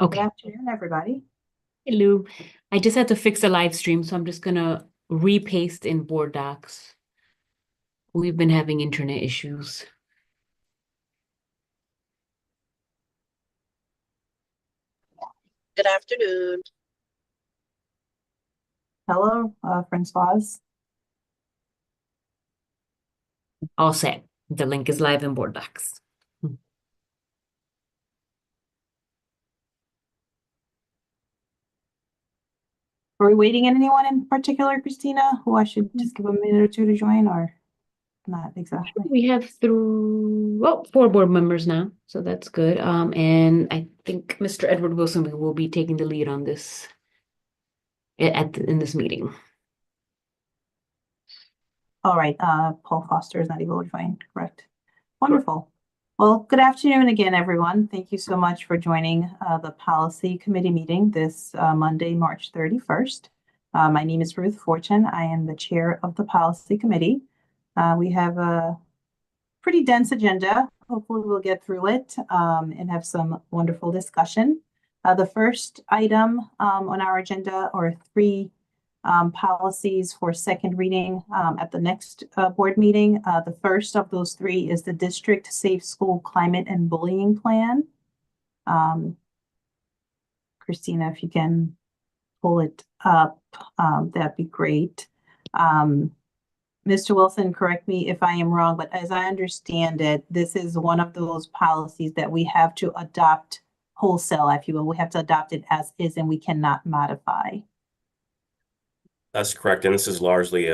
Good Okay. afternoon, everybody. Hello. I just had to fix the live stream, so I'm just gonna repaste in Board Docs. We've been having internet issues. Good afternoon. Hello, Francoise. All set. The link is live in Board Docs. Are we waiting on anyone in particular, Christina, who I should just give a minute or two to join, or not exactly? We have four board members now, so that's good. And I think Mr. Edward Wilson will be taking the lead on this in this meeting. All right, Paul Foster is not able to join, correct? Wonderful. Well, good afternoon again, everyone. Thank you so much for joining the Policy Committee meeting this Monday, March 31st. My name is Ruth Fortune. I am the chair of the Policy Committee. We have a pretty dense agenda. Hopefully we'll get through it and have some wonderful discussion. The first item on our agenda are three policies for second reading at the next board meeting. The first of those three is the District Safe School Climate and Bullying Plan. Christina, if you can pull it up, that'd be great. Mr. Wilson, correct me if I am wrong, but as I understand it, this is one of those policies that we have to adopt wholesale, if you will. We have to adopt it as is and we cannot modify. That's correct. And this is largely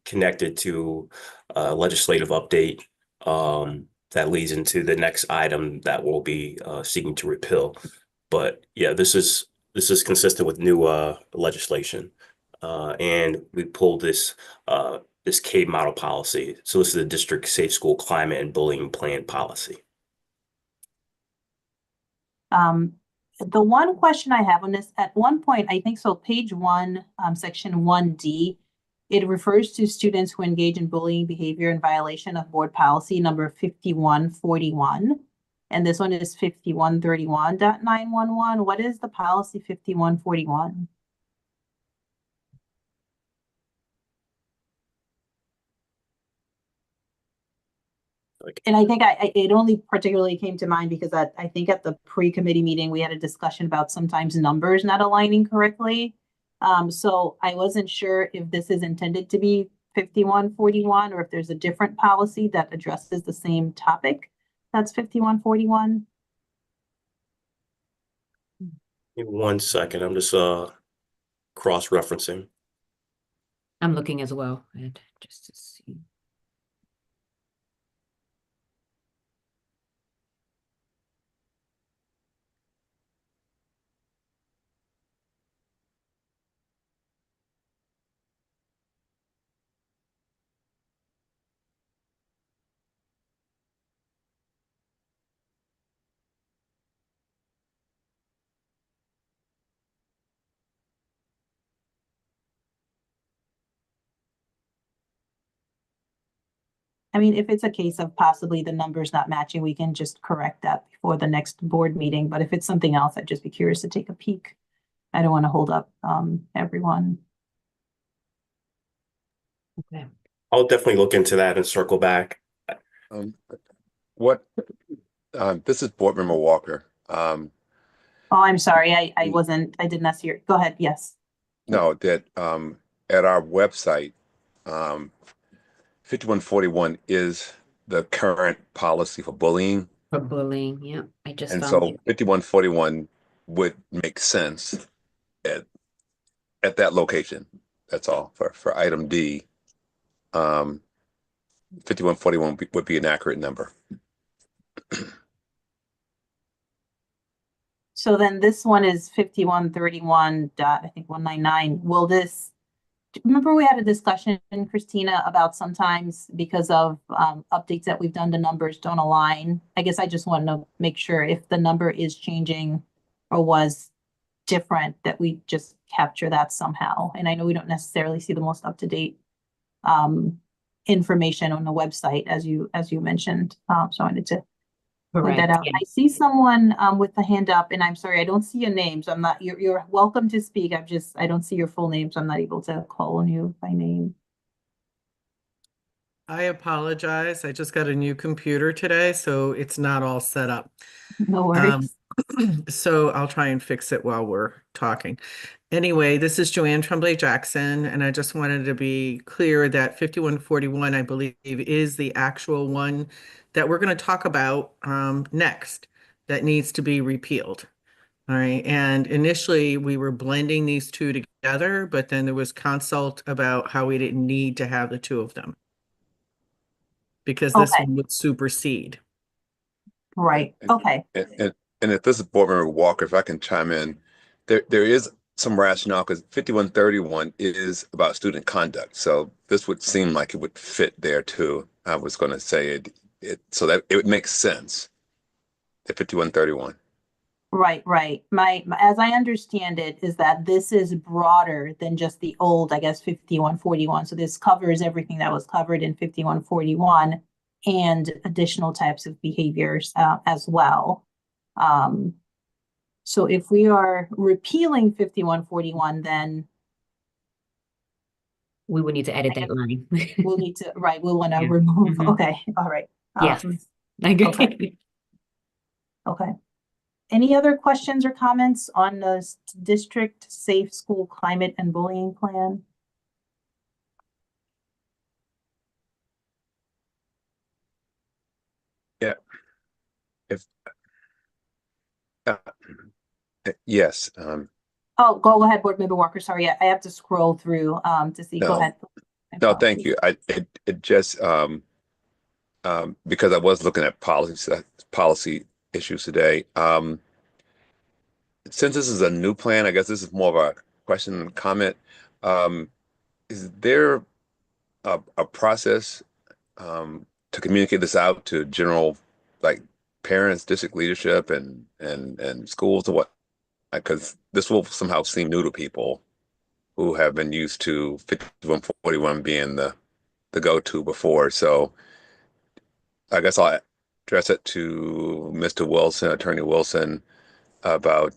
connected to a legislative update that leads into the next item that we'll be seeking to repeal. But yeah, this is consistent with new legislation. And we pulled this CABE model policy. So this is the District Safe School Climate and Bullying Plan policy. The one question I have on this, at one point, I think so, page 1, section 1D, it refers to students who engage in bullying behavior in violation of board policy number 5141. And this one is 5131.911. What is the policy 5141? And I think it only particularly came to mind because I think at the pre-committee meeting, we had a discussion about sometimes numbers not aligning correctly. So I wasn't sure if this is intended to be 5141 or if there's a different policy that addresses the same topic. That's 5141. Give me 1 second. I'm just cross-referencing. I'm looking as well, and just to see. I mean, if it's a case of possibly the numbers not matching, we can just correct that before the next board meeting. But if it's something else, I'd just be curious to take a peek. I don't want to hold up everyone. Okay. I'll definitely look into that and circle back. This is Board Member Walker. Oh, I'm sorry. I did not see your, go ahead. Yes. No, that at our website, 5141 is the current policy for bullying. For bullying, yeah. I just And found so it. 5141 would make sense at that location. That's all for item D. 5141 would be an accurate number. So then this one is 5131 I think 199. Will this, remember we had a discussion, Christina, about sometimes because of updates that we've done, the numbers don't align. I guess I just want to make sure if the number is changing or was different, that we just capture that somehow. And I know we don't necessarily see the most up-to-date information on the website, as you mentioned. So I wanted to point that Correct, out. yeah. I see someone with the hand up, and I'm sorry, I don't see your name, so I'm not, you're welcome to speak. I don't see your full name, so I'm not able to call on you by name. I apologize. I just got a new computer today, so it's not all set up. No Um, worries. so I'll try and fix it while we're talking. Anyway, this is Joanne Tremblay Jackson, and I just wanted to be clear that 5141, I believe, is the actual one that we're going to talk about next that needs to be repealed. All right. And initially we were blending these two together, but then there was consult about how we didn't need to have the two of them because this Okay, one would supersede. right, And- okay, And if this is Board Member Walker, if I can chime in, there is some rationale because 5131 is about student conduct. So this would seem like it would fit there too. I was going to say so that it would make sense at 5131. right. As I understand it, is that this is broader than just the old, I guess, 5141. So this covers everything that was covered in 5141 and additional types of behaviors as well. So if we are repealing 5141, then We would need to edit I that guess line. we'll need to, right, we'll want to Yeah. remove, Mhm. okay, all right. Yes. Um, I agree. Okay. Okay. Any other questions or comments on the district safe school climate and bullying plan? Yeah. If uh, yes, Oh, go ahead, Board Member Walker. Sorry, I have to scroll through to see. Go No. ahead. My no, thank apologies. you. It just because I was looking at policy issues today. Since this is a new plan, I guess this is more of a question and comment. Um, is there a process to communicate this out to general, like parents, district leadership, and schools, or what? Because this will somehow seem new to people who have been used to 5141 being the go-to before. So I guess I'll address it to Mr. Wilson, Attorney Wilson, about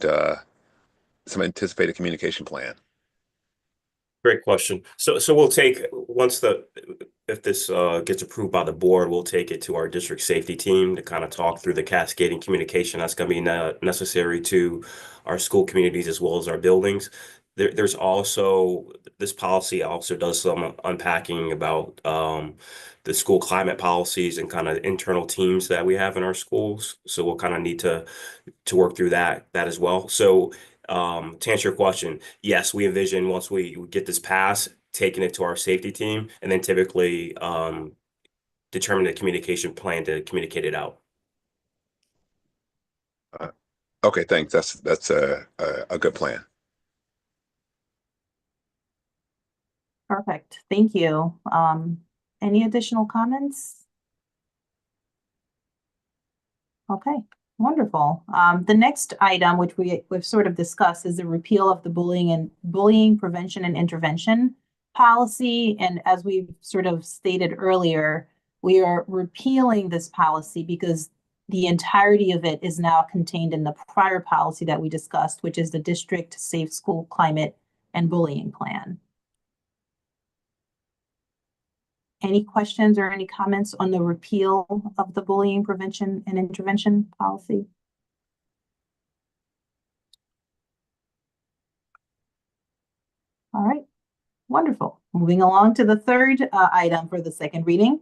some anticipated communication plan. Great question. So we'll take, if this gets approved by the board, we'll take it to our district safety team to kind of talk through the cascading communication that's going to be necessary to our school communities as well as our buildings. There's also, this policy also does some unpacking about the school climate policies and kind of internal teams that we have in our schools. So we'll kind of need to work through that as well. So to answer your question, yes, we envision once we get this passed, taking it to our safety team, and then typically determine the communication plan to communicate it out. Okay, thanks. That's a good plan. Perfect. Thank you. Any additional comments? Okay, wonderful. The next item, which we've sort of discussed, is the repeal of the bullying prevention and intervention policy. And as we've sort of stated earlier, we are repealing this policy because the entirety of it is now contained in the prior policy that we discussed, which is the District Safe School Climate and Bullying Plan. Any questions or any comments on the repeal of the bullying prevention and intervention policy? All right, wonderful. Moving along to the third item for the second reading.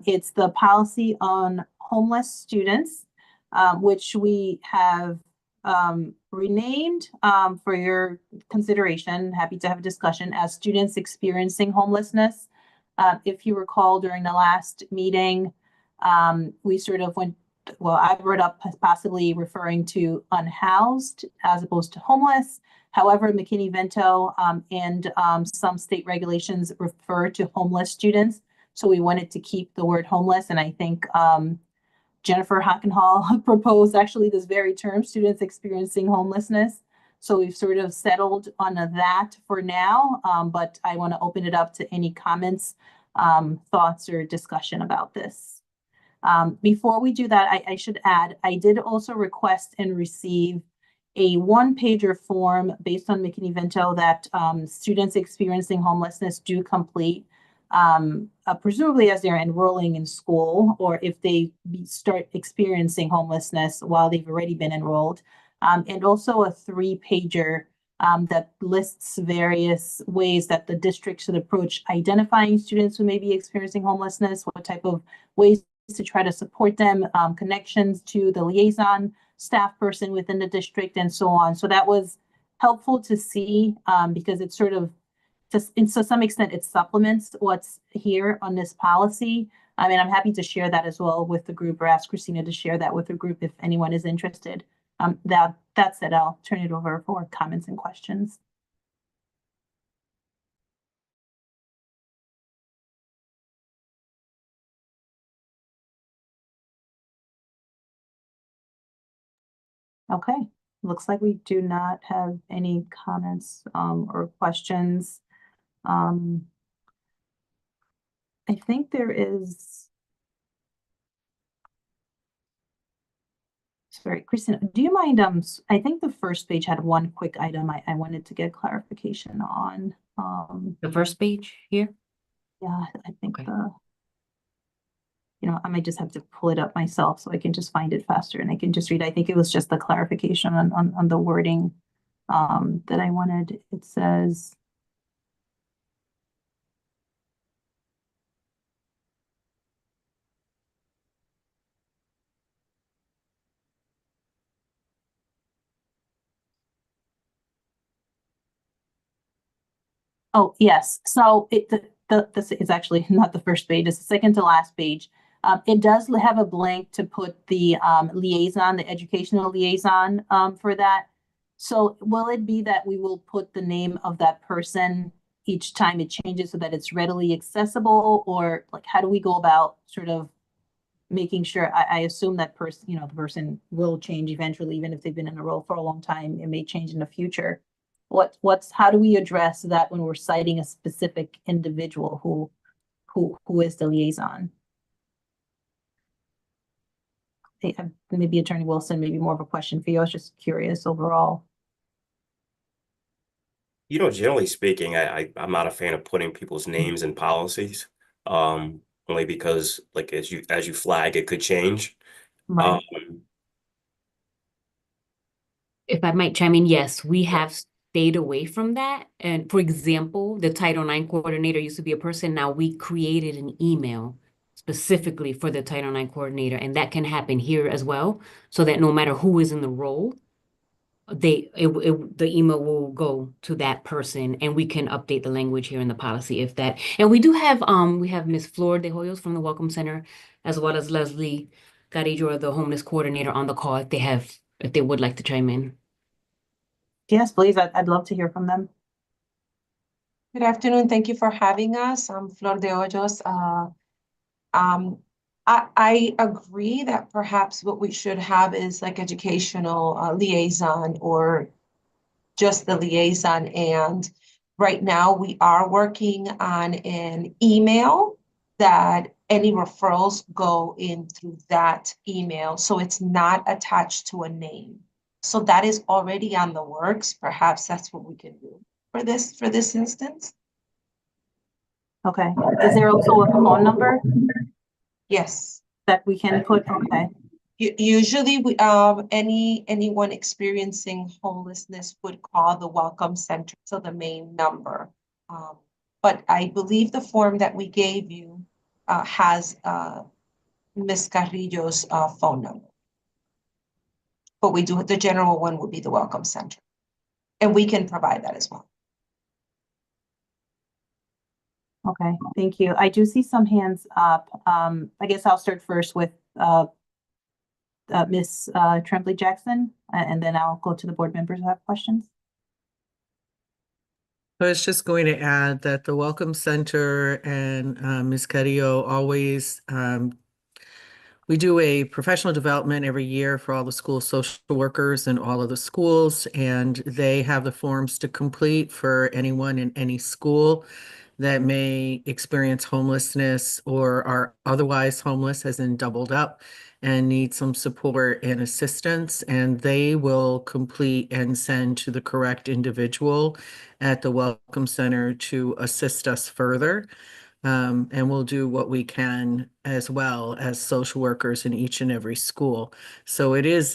It's the policy on homeless students, which we have renamed for your consideration. Happy to have a discussion as students experiencing homelessness. If you recall, during the last meeting, we sort of went, well, I brought up possibly referring to unhoused as opposed to homeless. However, McKinney-Vento and some state regulations refer to homeless students. So we wanted to keep the word homeless. And I think Jennifer Hockenhall proposed actually this very term, students experiencing homelessness. So we've sort of settled on that for now, but I want to open it up to any comments, thoughts, or discussion about this. Before we do that, I should add, I did also request and receive a one-pager form based on McKinney-Vento that students experiencing homelessness do complete, presumably as they're enrolling in school or if they start experiencing homelessness while they've already been enrolled. And also a three-pager that lists various ways that the district should approach identifying students who may be experiencing homelessness, what type of ways to try to support them, connections to the liaison staff person within the district, and so on. So that was helpful to see because it's sort of, to some extent, it supplements what's here on this policy. I mean, I'm happy to share that as well with the group, or ask Christina to share that with the group if anyone is interested. That said, I'll turn it over for comments and questions. Okay, looks like we do not have any comments or questions. I think there is. Sorry, Christina, do you mind? I think the first page had one quick item I wanted to get clarification on. The first page here? Yeah, I think Okay. I might just have to pull it up myself so I can just find it faster and I can just read. I think it was just the clarification on the wording that I wanted. It says. Oh, yes. So this is actually not the first page, it's the second to last page. It does have a blank to put the liaison, the educational liaison for that. So will it be that we will put the name of that person each time it changes so that it's readily accessible, or like how do we go about sort of making sure? I assume that person, the person will change eventually, even if they've been in a role for a long time, it may change in the future. How do we address that when we're citing a specific individual who is the liaison? Maybe Attorney Wilson, maybe more of a question for you. I was just curious overall. Generally speaking, I'm not a fan of putting people's names in policies. Only because like as you flag, it could change. Right. If I might chime in, yes, we have stayed away from that. And for example, the Title IX coordinator used to be a person. Now we created an email specifically for the Title IX coordinator, and that can happen here as well, so that no matter who is in the role, the email will go to that person, and we can update the language here in the policy if that. And we do have we have Ms. Flor de Hoyos from the Welcome Center, as well as Leslie Carillo, the homeless coordinator, on the call if they would like to chime in. Yes, please. I'd love to hear from them. Good afternoon. Thank you for having us. I'm Flor de Hoyos. I agree that perhaps what we should have is like educational liaison or just the liaison. And right now we are working on an email that any referrals go in through that email. So it's not attached to a name. So that is already on the works. Perhaps that's what we can do for this instance. Okay. Is there also a phone number Yes. that we can put? Okay. Usually, anyone experiencing homelessness would call the Welcome Center, so the main number. But I believe the form that we gave you has Ms. Carrillo's phone number. But the general one would be the Welcome Center. And we can provide that as well. Okay, thank you. I do see some hands up. I guess I'll start first with Ms. Tremblay Jackson, and then I'll go to the board members who have questions. I was just going to add that the Welcome Center and Ms. Carrillo always, we do a professional development every year for all the school social workers in all of the schools, and they have the forms to complete for anyone in any school. that may experience homelessness or are otherwise homeless, as in doubled up, and need some support and assistance, and they will complete and send to the correct individual at the Welcome Center to assist us further. And we'll do what we can as well as social workers in each and every school. So it is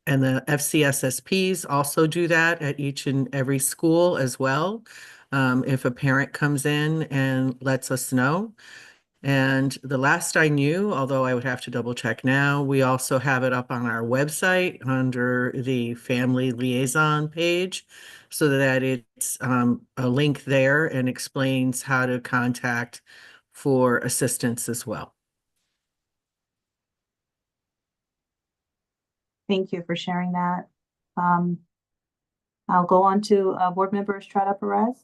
and the FCSSPs also do that at each and every school as well. If a parent comes in and lets us know. And the last I knew, although I would have to double check now, we also have it up on our website under the Family Liaison page so that it's a link there and explains how to contact for assistance as well. Thank you for sharing that. I'll go on to Board Member Estrada Perez.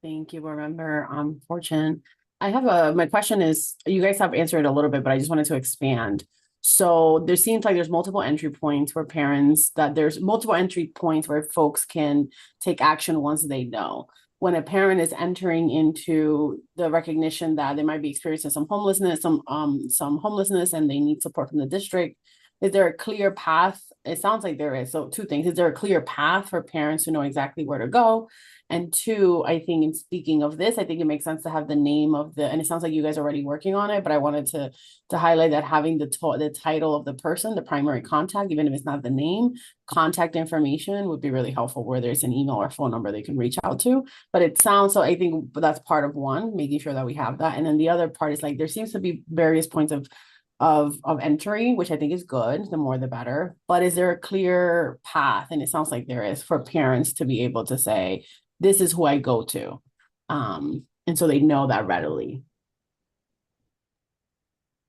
Thank you, Board Member Fortune. I have my question is, you guys have answered it a little bit, but I just wanted to expand. So there seems like there's multiple entry points for parents, that there's multiple entry points where folks can take action once they know. When a parent is entering into the recognition that they might be experiencing some homelessness, and they need support from the district, is there a clear path? It sounds like there is. So two things. Is there a clear path for parents to know exactly where to go? And two, I think in speaking of this, I think it makes sense to have the name of and it sounds like you guys are already working on it, but I wanted to highlight that having the title of the person, the primary contact, even if it's not the name, contact information would be really helpful, where there's an email or phone number they can reach out to. But it sounds, so I think that's part of one, making sure that we have that. And then the other part is like, there seems to be various points of entry, which I think is good, the more the better. But is there a clear path? And it sounds like there is, for parents to be able to say, this is who I go to. And so they know that readily.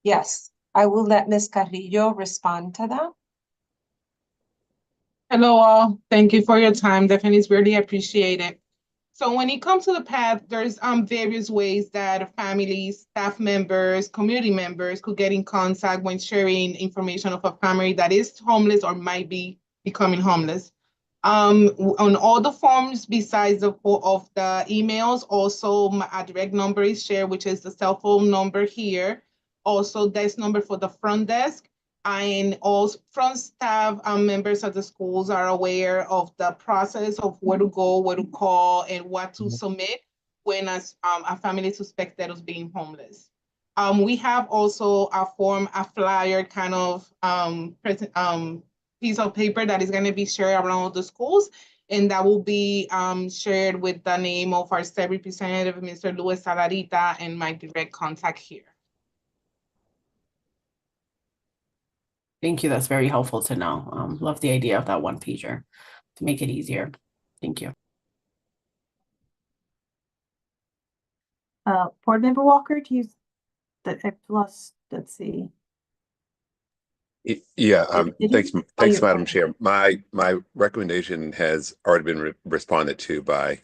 Yes, I will let Ms. Carrillo respond to that. Hello all, thank you for your time. Definitely is really appreciated. So when it comes to the path, there's various ways that families, staff members, community members could get in contact when sharing information of a family that is homeless or might be becoming homeless. On all the forms besides of the emails, also a direct number is shared, which is the cell phone number here. Also, desk number for the front desk. And all front staff members of the schools are aware of the process of where to go, where to call, and what to submit when a family is suspected of being homeless. We have also a flyer kind of piece of paper that is going to be shared around all the schools, and that will be shared with the name of our state representative, Mr. Luis Salarita, and my direct contact here. Thank you. That's very helpful to know. Love the idea of that one pager to make it easier. Thank you. Board Member Walker, do you, let's see. Yeah, Did thanks, you're Madam fine. Chair. My recommendation has already been responded to by,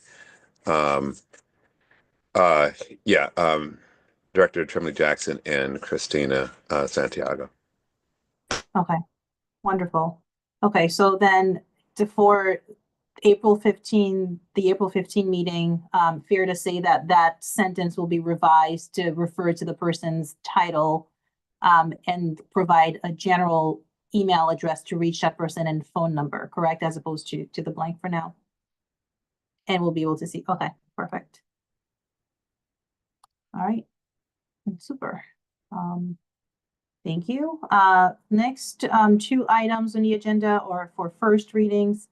Director Tremblay Jackson and Christina Santiago. Okay, wonderful. Okay, so then for April 15, the April 15 meeting, fair to say that that sentence will be revised to refer to the person's title and provide a general email address to reach that person and phone number, correct? As opposed to the blank for now. And we'll be able to see, okay, perfect. All right, super. Thank you. Next, two items on the agenda are for first readings.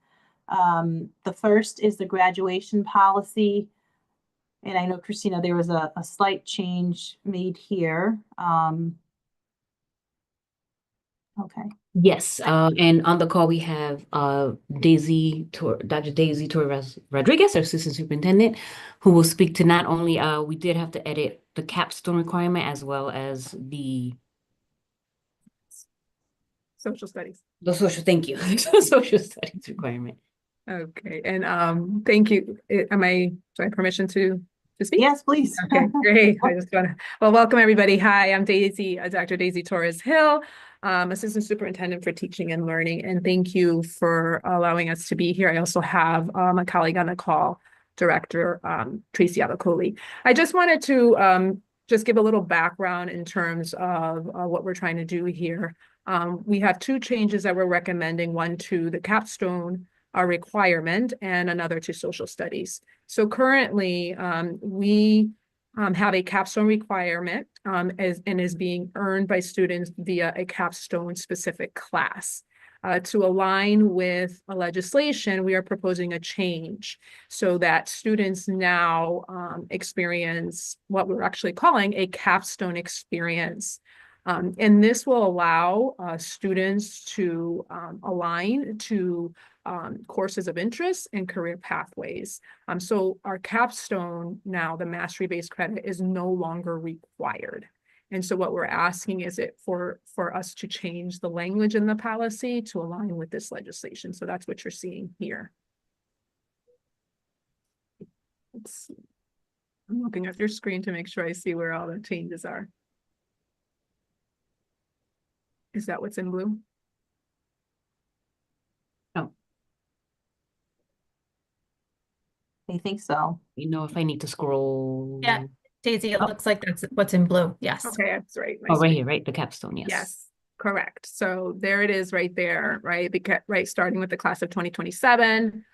The first is the graduation policy. And I know, Christina, there was a slight change made here. Okay. Yes, and on the call we have Dr. Daisy Torres Rodriguez, our Assistant Superintendent, who will speak to not only we did have to edit the capstone requirement as well as the social studies. thank you, social studies requirement. Okay, and thank you. Do I have permission to speak? Yes, please. Okay, great. I just want to, well, welcome everybody. Hi, I'm Daisy, Dr. Daisy Torres Hill, Assistant Superintendent for Teaching and Learning, and thank you for allowing us to be here. I also have a colleague on the call, Director Tracy Avicoli. I just wanted to just give a little background in terms of what we're trying to do here. We have two changes that we're recommending, one to the capstone requirement and another to social studies. So currently, we have a capstone requirement and is being earned by students via a capstone specific class. To align with legislation, we are proposing a change so that students now experience what we're actually calling a capstone experience. And this will allow students to align to courses of interest and career pathways. So our capstone now, the mastery-based credit, is no longer required. And so what we're asking is for us to change the language in the policy to align with this legislation. So that's what you're seeing here. Let's see. I'm looking at your screen to make sure I see where all the changes are. Is that what's in blue? Oh, I think so. you know, if I need to scroll. Yeah, Daisy, it Oh. looks like that's what's in blue. Yes. Okay, that's right. My Oh, right screen. here, right? The capstone, yes. Yes, correct. So there it is right there, right? Because, right, starting with the class of 2027,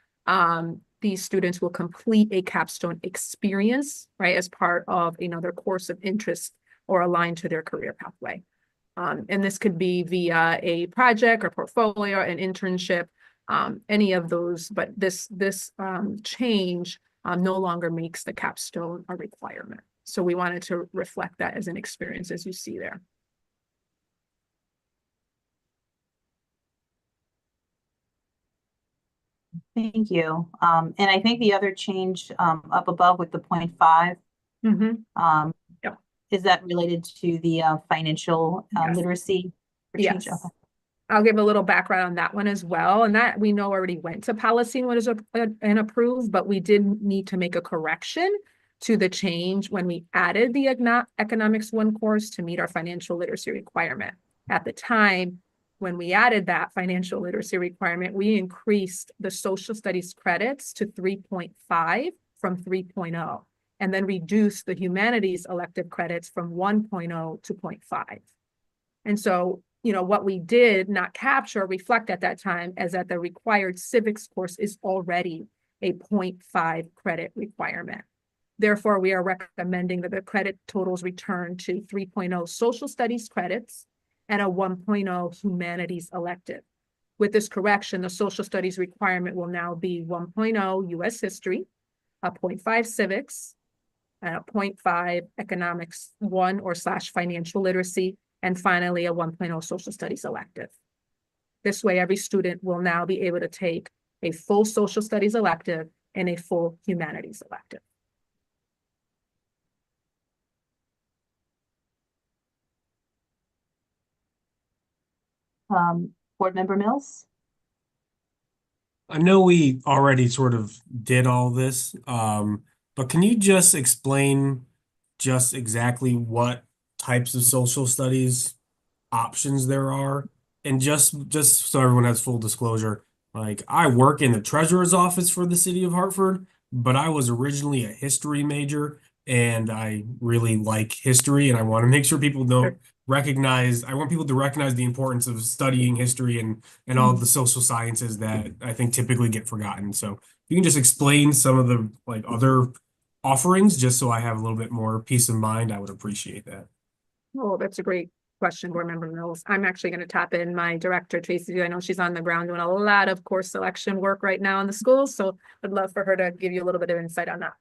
these students will complete a capstone experience, right, as part of another course of interest or aligned to their career pathway. And this could be via a project or portfolio, an internship, any of those, but this change no longer makes the capstone a requirement. So we wanted to reflect that as an experience, as you see there. Thank you. And I think the other change up above with the 0.5, Yep. is that related to the financial Yes. literacy? change? Yes. Okay. I'll give a little background on that one as well. And that we know already went to policy and was and approved, but we did need to make a correction to the change when we added the economics 1 course to meet our financial literacy requirement. At the time, when we added that financial literacy requirement, we increased the social studies credits to 3.5 from 3.0, and then reduced the humanities elective credits from 1.0 to 0.5. And so, you know, what we did not capture, reflect at that time, is that the required civics course is already a 0.5 credit requirement. Therefore, we are recommending that the credit totals return to 3.0 social studies credits and a 1.0 humanities elective. With this correction, the social studies requirement will now be 1.0 US history, a 0.5 civics, and a 0.5 economics 1 or / financial literacy, and finally a 1.0 social studies elective. This way, every student will now be able to take a full social studies elective and a full humanities elective. Board Member Mills? I know we already sort of did all this, but can you just explain just exactly what types of social studies options there are? And just so everyone has full disclosure, like I work in the treasurer's office for the city of Hartford, but I was originally a history major and I really like history and I want to make sure people don't recognize, I want people to recognize the importance of studying history and all the social sciences that I think typically get forgotten. So if you can just explain some of the like other offerings, just so I have a little bit more peace of mind, I would appreciate that. Oh, that's a great question, Board Member Mills. I'm actually going to tap in my director, Tracy. I know she's on the ground doing a lot of course selection work right now in the schools, so I'd love for her to give you a little bit of insight on that.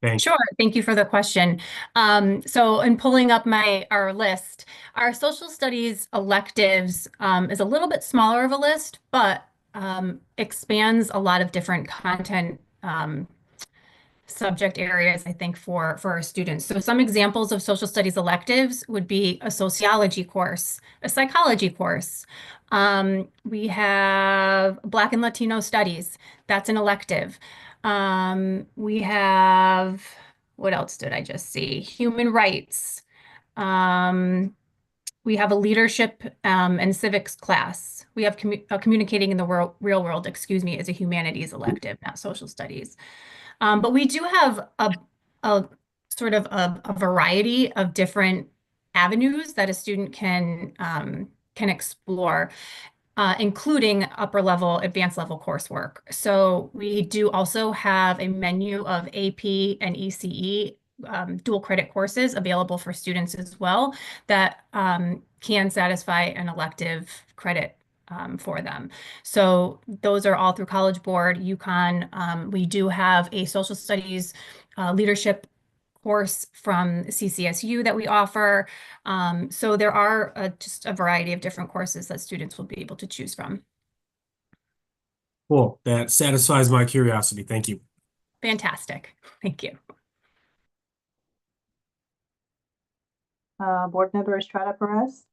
Thank you. Sure. Thank you for the question. So in pulling up our list, our social studies electives is a little bit smaller of a list, but expands a lot of different content subject areas, I think, for our students. So some examples of social studies electives would be a sociology course, a psychology course. We have Black and Latino studies. That's an elective. We have, what else did I just see? Human rights. We have a leadership and civics class. We have communicating in the real world, excuse me, as a humanities elective, not social studies. But we do have a sort of a variety of different avenues that a student can explore, including upper level, advanced level coursework. So we do also have a menu of AP and ECE dual credit courses available for students as well that can satisfy an elective credit for them. So those are all through College Board, UConn. We do have a social studies leadership course from CCSU that we offer. So there are just a variety of different courses that students will be able to choose from. Cool. That satisfies my curiosity. Thank you. Fantastic. Thank you. Board Member Estrada Perez.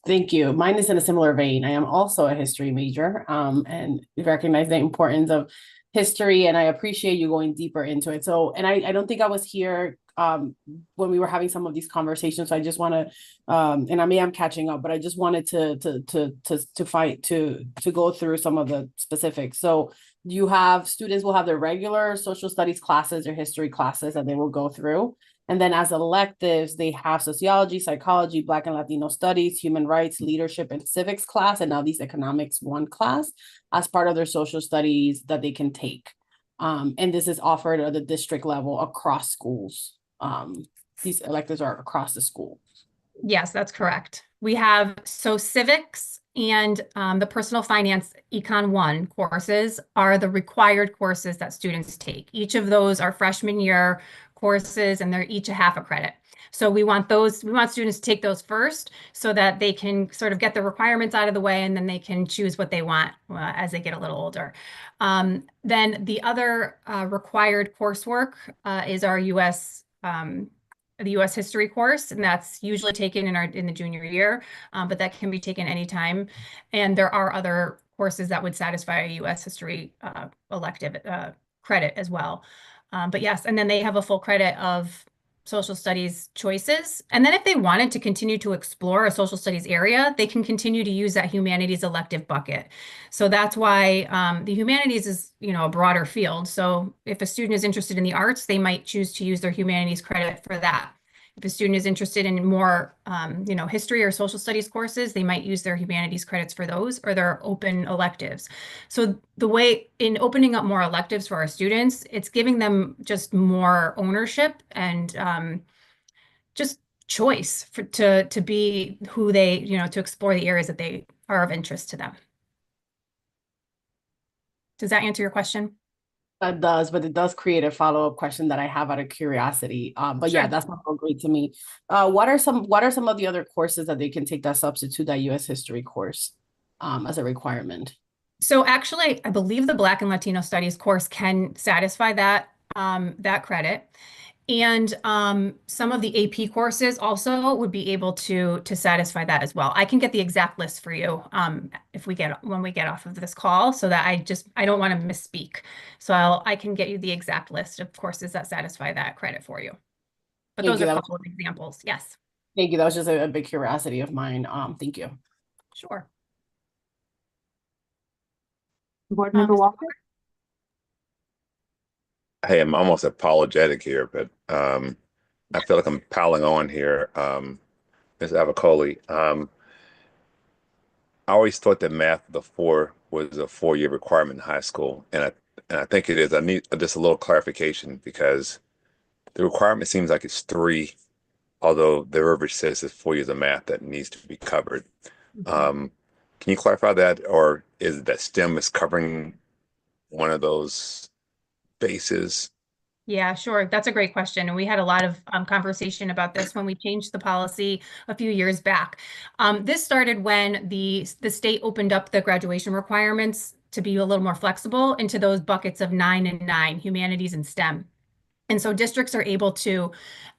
Thank you. Mine is in a similar vein. I am also a history major, and recognize the importance of history, and I appreciate you going deeper into it. So, and I don't think I was here when we were having some of these conversations. So I just want to, and I'm catching up, but I just wanted to go through some of the specifics. So you have students will have their regular social studies classes or history classes that they will go through. And then as electives, they have sociology, psychology, Black and Latino studies, human rights, leadership, and civics class, and now these economics 1 class as part of their social studies that they can take. And this is offered at the district level across schools. These electives are across the school. Yes, that's correct. We have civics and the personal finance Econ 1 courses are the required courses that students take. Each of those are freshman year courses, and they're each a half a credit. So we want students to take those first so that they can sort of get the requirements out of the way, and then they can choose what they want as they get a little older. Then the other required coursework is our the U.S. history course, and that's usually taken in the junior year, but that can be taken anytime. And there are other courses that would satisfy a U.S. history elective credit as well. But yes, and then they have a full credit of social studies choices. And then if they wanted to continue to explore a social studies area, they can continue to use that humanities elective bucket. So that's why the humanities is, a broader field. So if a student is interested in the arts, they might choose to use their humanities credit for that. If a student is interested in more, history or social studies courses, they might use their humanities credits for those or their open electives. So the way in opening up more electives for our students, it's giving them just more ownership and just choice to be who they, to explore the areas that they are of interest to them. Does that answer your question? That does, but it does create a follow-up question that I have out of curiosity. But yeah, Sure. that's not so great to me. What are some of the other courses that they can take that substitute that U.S. history course as a requirement? So actually, I believe the Black and Latino Studies course can satisfy that credit. And some of the AP courses also would be able to satisfy that as well. I can get the exact list for you when we get off of this call, so that I don't want to misspeak. So I can get you the exact list of courses that satisfy that credit for you. But those are a couple of examples. Yes. Thank you. That was just a big curiosity of mine. Thank you. Sure. Board Member Walker. Hey, I'm almost apologetic here, but I feel like I'm piling on here. Ms. Avicoli, I always thought that math was a 4-year requirement in high school, and I think it is. I need just a little clarification because the requirement seems like it's 3, although the verbiage says it's 4 years of math that needs to be covered. Can you clarify that, or is that STEM is covering one of those bases? Yeah, sure. That's a great question. And we had a lot of conversation about this when we changed the policy a few years back. This started when the state opened up the graduation requirements to be a little more flexible into those buckets of 9 and 9, humanities and STEM. And so districts are able to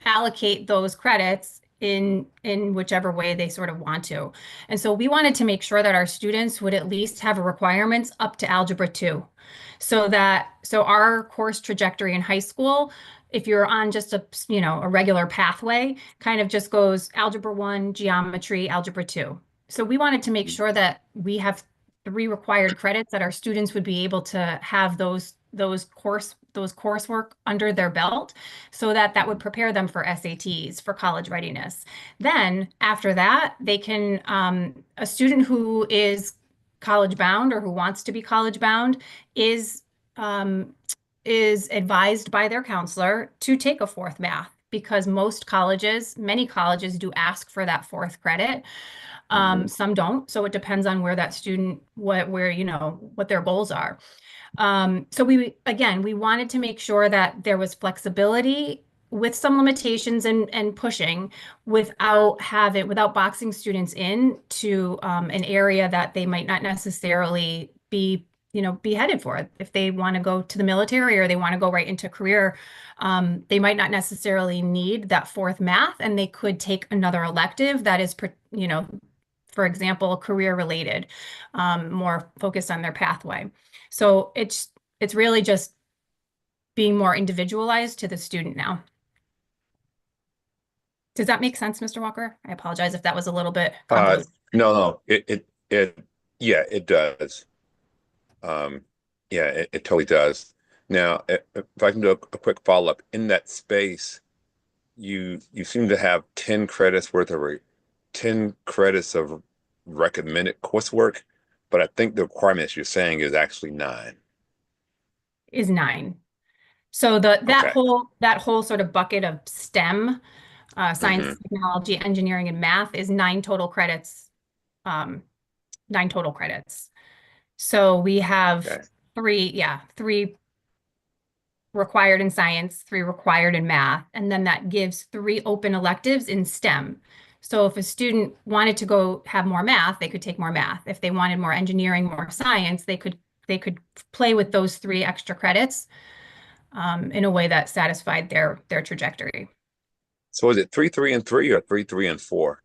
allocate those credits in whichever way they sort of want to. And so we wanted to make sure that our students would at least have requirements up to Algebra 2. So our course trajectory in high school, if you're on just a regular pathway, kind of just goes Algebra 1, Geometry, Algebra 2. So we wanted to make sure that we have 3 required credits that our students would be able to have those those coursework under their belt so that that would prepare them for SATs, for college readiness. Then after that, they can, a student who is college bound or who wants to be college bound is advised by their counselor to take a fourth math, because many colleges do ask for that fourth credit. Some don't. So it depends on where that student, what their goals are. So we wanted to make sure that there was flexibility with some limitations and pushing without boxing students in to an area that they might not necessarily be headed for. If they want to go to the military or they want to go right into career, they might not necessarily need that fourth math, and they could take another elective that is, for example, career related, more focused on their pathway. So it's really just being more individualized to the student now. Does that make sense, Mr. Walker? I apologize if that was a little bit convoluted. No, it does. It totally does. Now, if I can do a quick follow-up, in that space, you seem to have 10 credits worth of 10 credits of recommended coursework, but I think the requirements you're saying is actually 9. Is 9. So that whole sort of bucket of STEM, science, technology, engineering, and math is 9 total credits. 9 total credits. So we have 3 required in science, 3 required in math, and then that gives 3 open electives in STEM. So if a student wanted to go have more math, they could take more math. If they wanted more engineering, more science, they could play with those 3 extra credits in a way that satisfied their trajectory. So is it 3, 3, and 3 or 3, 3, and 4?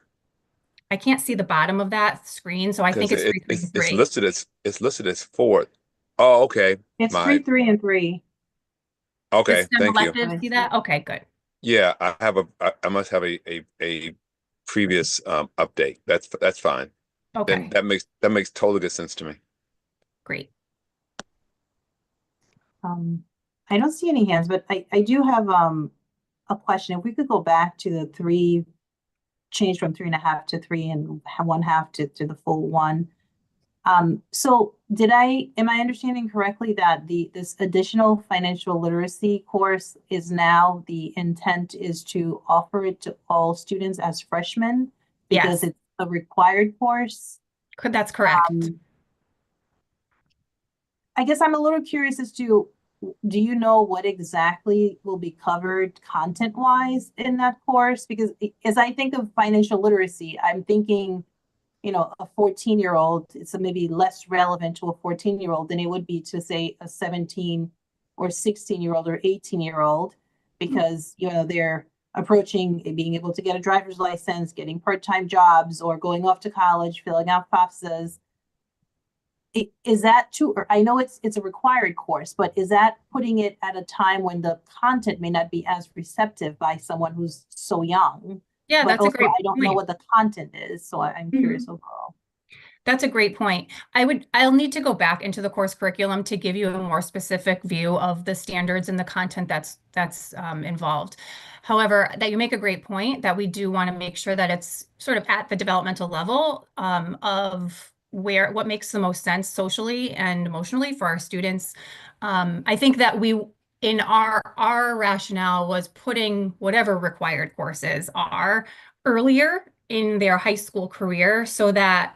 I can't see the bottom of that screen, so I think it's 3, 3, and 3. It's listed as 4. Oh, okay. It's 3, 3, and 3. Okay, The STEM thank you. elective, see that? Okay, good. Yeah, I must have a previous update. That's fine. Okay, Then that makes totally good sense to me. great. I don't see any hands, but I do have a question. If we could go back to the 3, change from 3.5 to 3 and 1/2 to the full 1. So am I understanding correctly that this additional financial literacy course is now the intent is to offer it to all students as freshmen? Because Yes. it's a required course? That's correct. I guess I'm a little curious as to, do you know what exactly will be covered content-wise in that course? Because as I think of financial literacy, I'm thinking, a 14-year-old, it's maybe less relevant to a 14-year-old than it would be to, say, a 17 or 16-year-old or 18-year-old, because, they're approaching being able to get a driver's license, getting part-time jobs, or going off to college, filling out FAFSAs. Is that too, or I know it's a required course, but is that putting it at a time when the content may not be as receptive by someone who's so young? Yeah, But that's a also, great I don't know point. what the content is, so I'm curious overall. That's a great point. I'll need to go back into the course curriculum to give you a more specific view of the standards and the content that's involved. However, that you make a great point that we do want to make sure that it's sort of at the developmental level of what makes the most sense socially and emotionally for our students. I think that in our rationale was putting whatever required courses are earlier in their high school career so that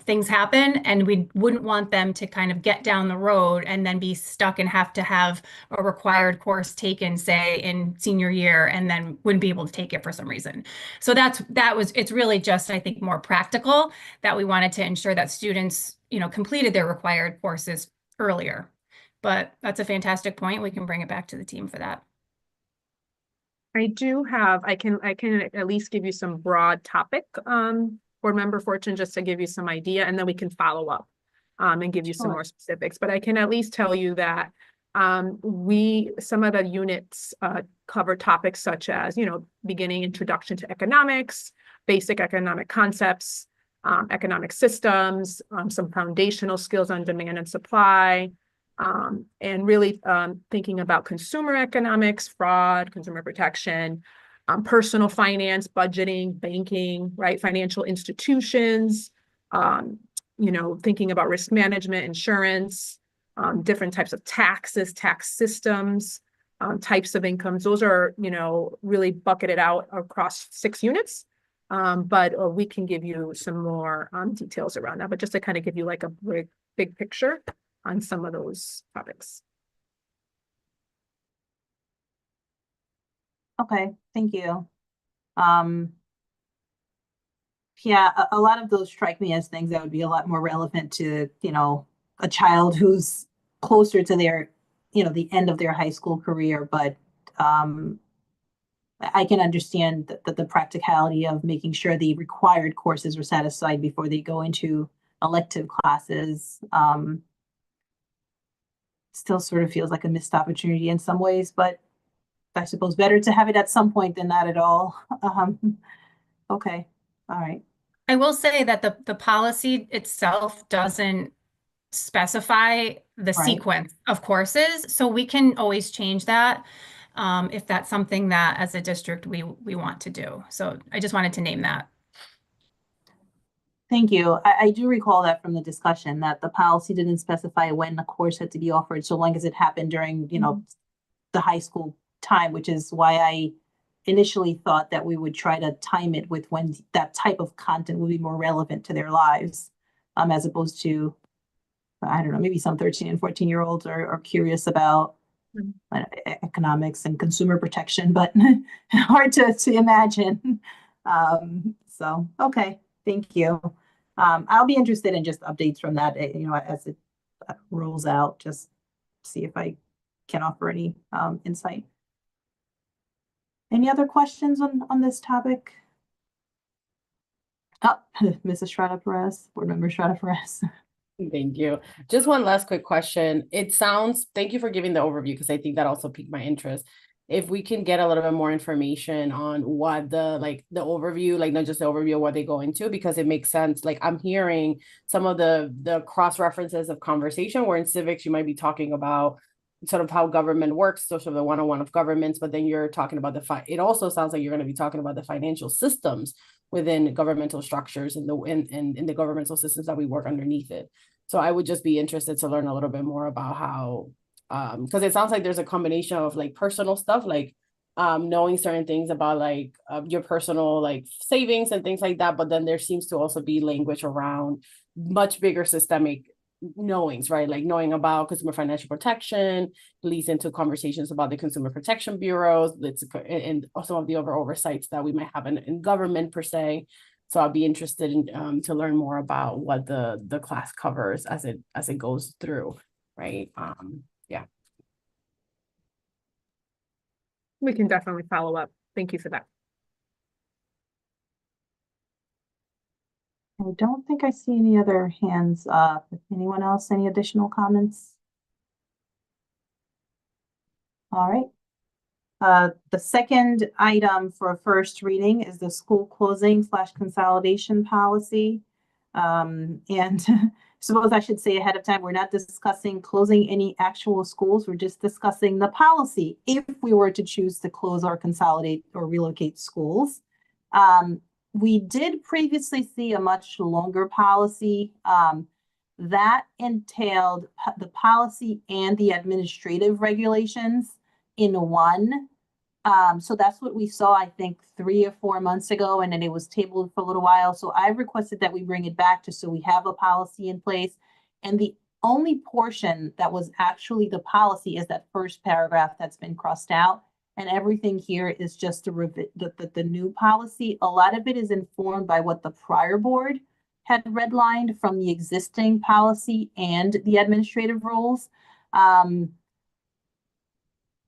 things happen and we wouldn't want them to kind of get down the road and then be stuck and have to have a required course taken, say, in senior year, and then wouldn't be able to take it for some reason. So it's really just, I think, more practical that we wanted to ensure that students, completed their required courses earlier. But that's a fantastic point. We can bring it back to the team for that. I can at least give you some broad topic, Board Member Fortune, just to give you some idea, and then we can follow up and give you some more specifics. But I can at least tell you that some of the units cover topics such as, beginning introduction to economics, basic economic concepts, economic systems, some foundational skills on demand and supply, And really thinking about consumer economics, fraud, consumer protection, personal finance, budgeting, banking, right? Financial institutions, thinking about risk management, insurance, different types of taxes, tax systems, types of incomes. Those are, really bucketed out across 6 units. But we can give you some more details around that, but just to kind of give you like a big picture on some of those topics. Okay, thank you. Yeah, a lot of those strike me as things that would be a lot more relevant to, a child who's closer to their, the end of their high school career, but I can understand the practicality of making sure the required courses are satisfied before they go into elective classes. Still sort of feels like a missed opportunity in some ways, but I suppose better to have it at some point than not at all. Okay, all right. I will say that the policy itself doesn't specify the Right. sequence of courses, so we can always change that if that's something that as a district we want to do. So I just wanted to name that. Thank you. I do recall that from the discussion that the policy didn't specify when the course had to be offered, so long as it happened during, the high school time, which is why I initially thought that we would try to time it with when that type of content would be more relevant to their lives, as opposed to, I don't know, maybe some 13 and 14-year-olds are curious about economics and consumer protection, but hard to imagine. So, okay, thank you. I'll be interested in just updates from that, as it rolls out, just see if I can offer any insight. Any other questions on this topic? Oh, Mrs. Estrada Perez, Board Member Estrada Perez. Thank you. Just one last quick question. Thank you for giving the overview, because I think that also piqued my interest. If we can get a little bit more information on what the overview, like not just the overview of what they go into, because it makes sense. Like I'm hearing some of the cross references of conversation where in civics you might be talking about sort of how government works, so sort of the one-on-one of governments, but then you're talking about it also sounds like you're going to be talking about the financial systems within governmental structures and in the governmental systems that we work underneath it. So I would just be interested to learn a little bit more about how, because it sounds like there's a combination of like personal stuff, like knowing certain things about like your personal like savings and things like that, but then there seems to also be language around much bigger systemic knowings, right? Like knowing about consumer financial protection leads into conversations about the consumer protection bureaus, and some of the other oversights that we might have in government per se. So I'll be interested in to learn more about what the class covers as it goes through, right? Yeah. We can definitely follow up. Thank you for that. I don't think I see any other hands up. Anyone else, any additional comments? All right. The second item for first reading is the school closing / consolidation policy. And suppose I should say ahead of time, we're not discussing closing any actual schools. We're just discussing the policy if we were to choose to close or consolidate or relocate schools. We did previously see a much longer policy that entailed the policy and the administrative regulations in one. So that's what we saw, I think, 3 or 4 months ago, and then it was tabled for a little while. So I requested that we bring it back just so we have a policy in place. And the only portion that was actually the policy is that first paragraph that's been crossed out. And everything here is just the new policy. A lot of it is informed by what the prior board had redlined from the existing policy and the administrative rules.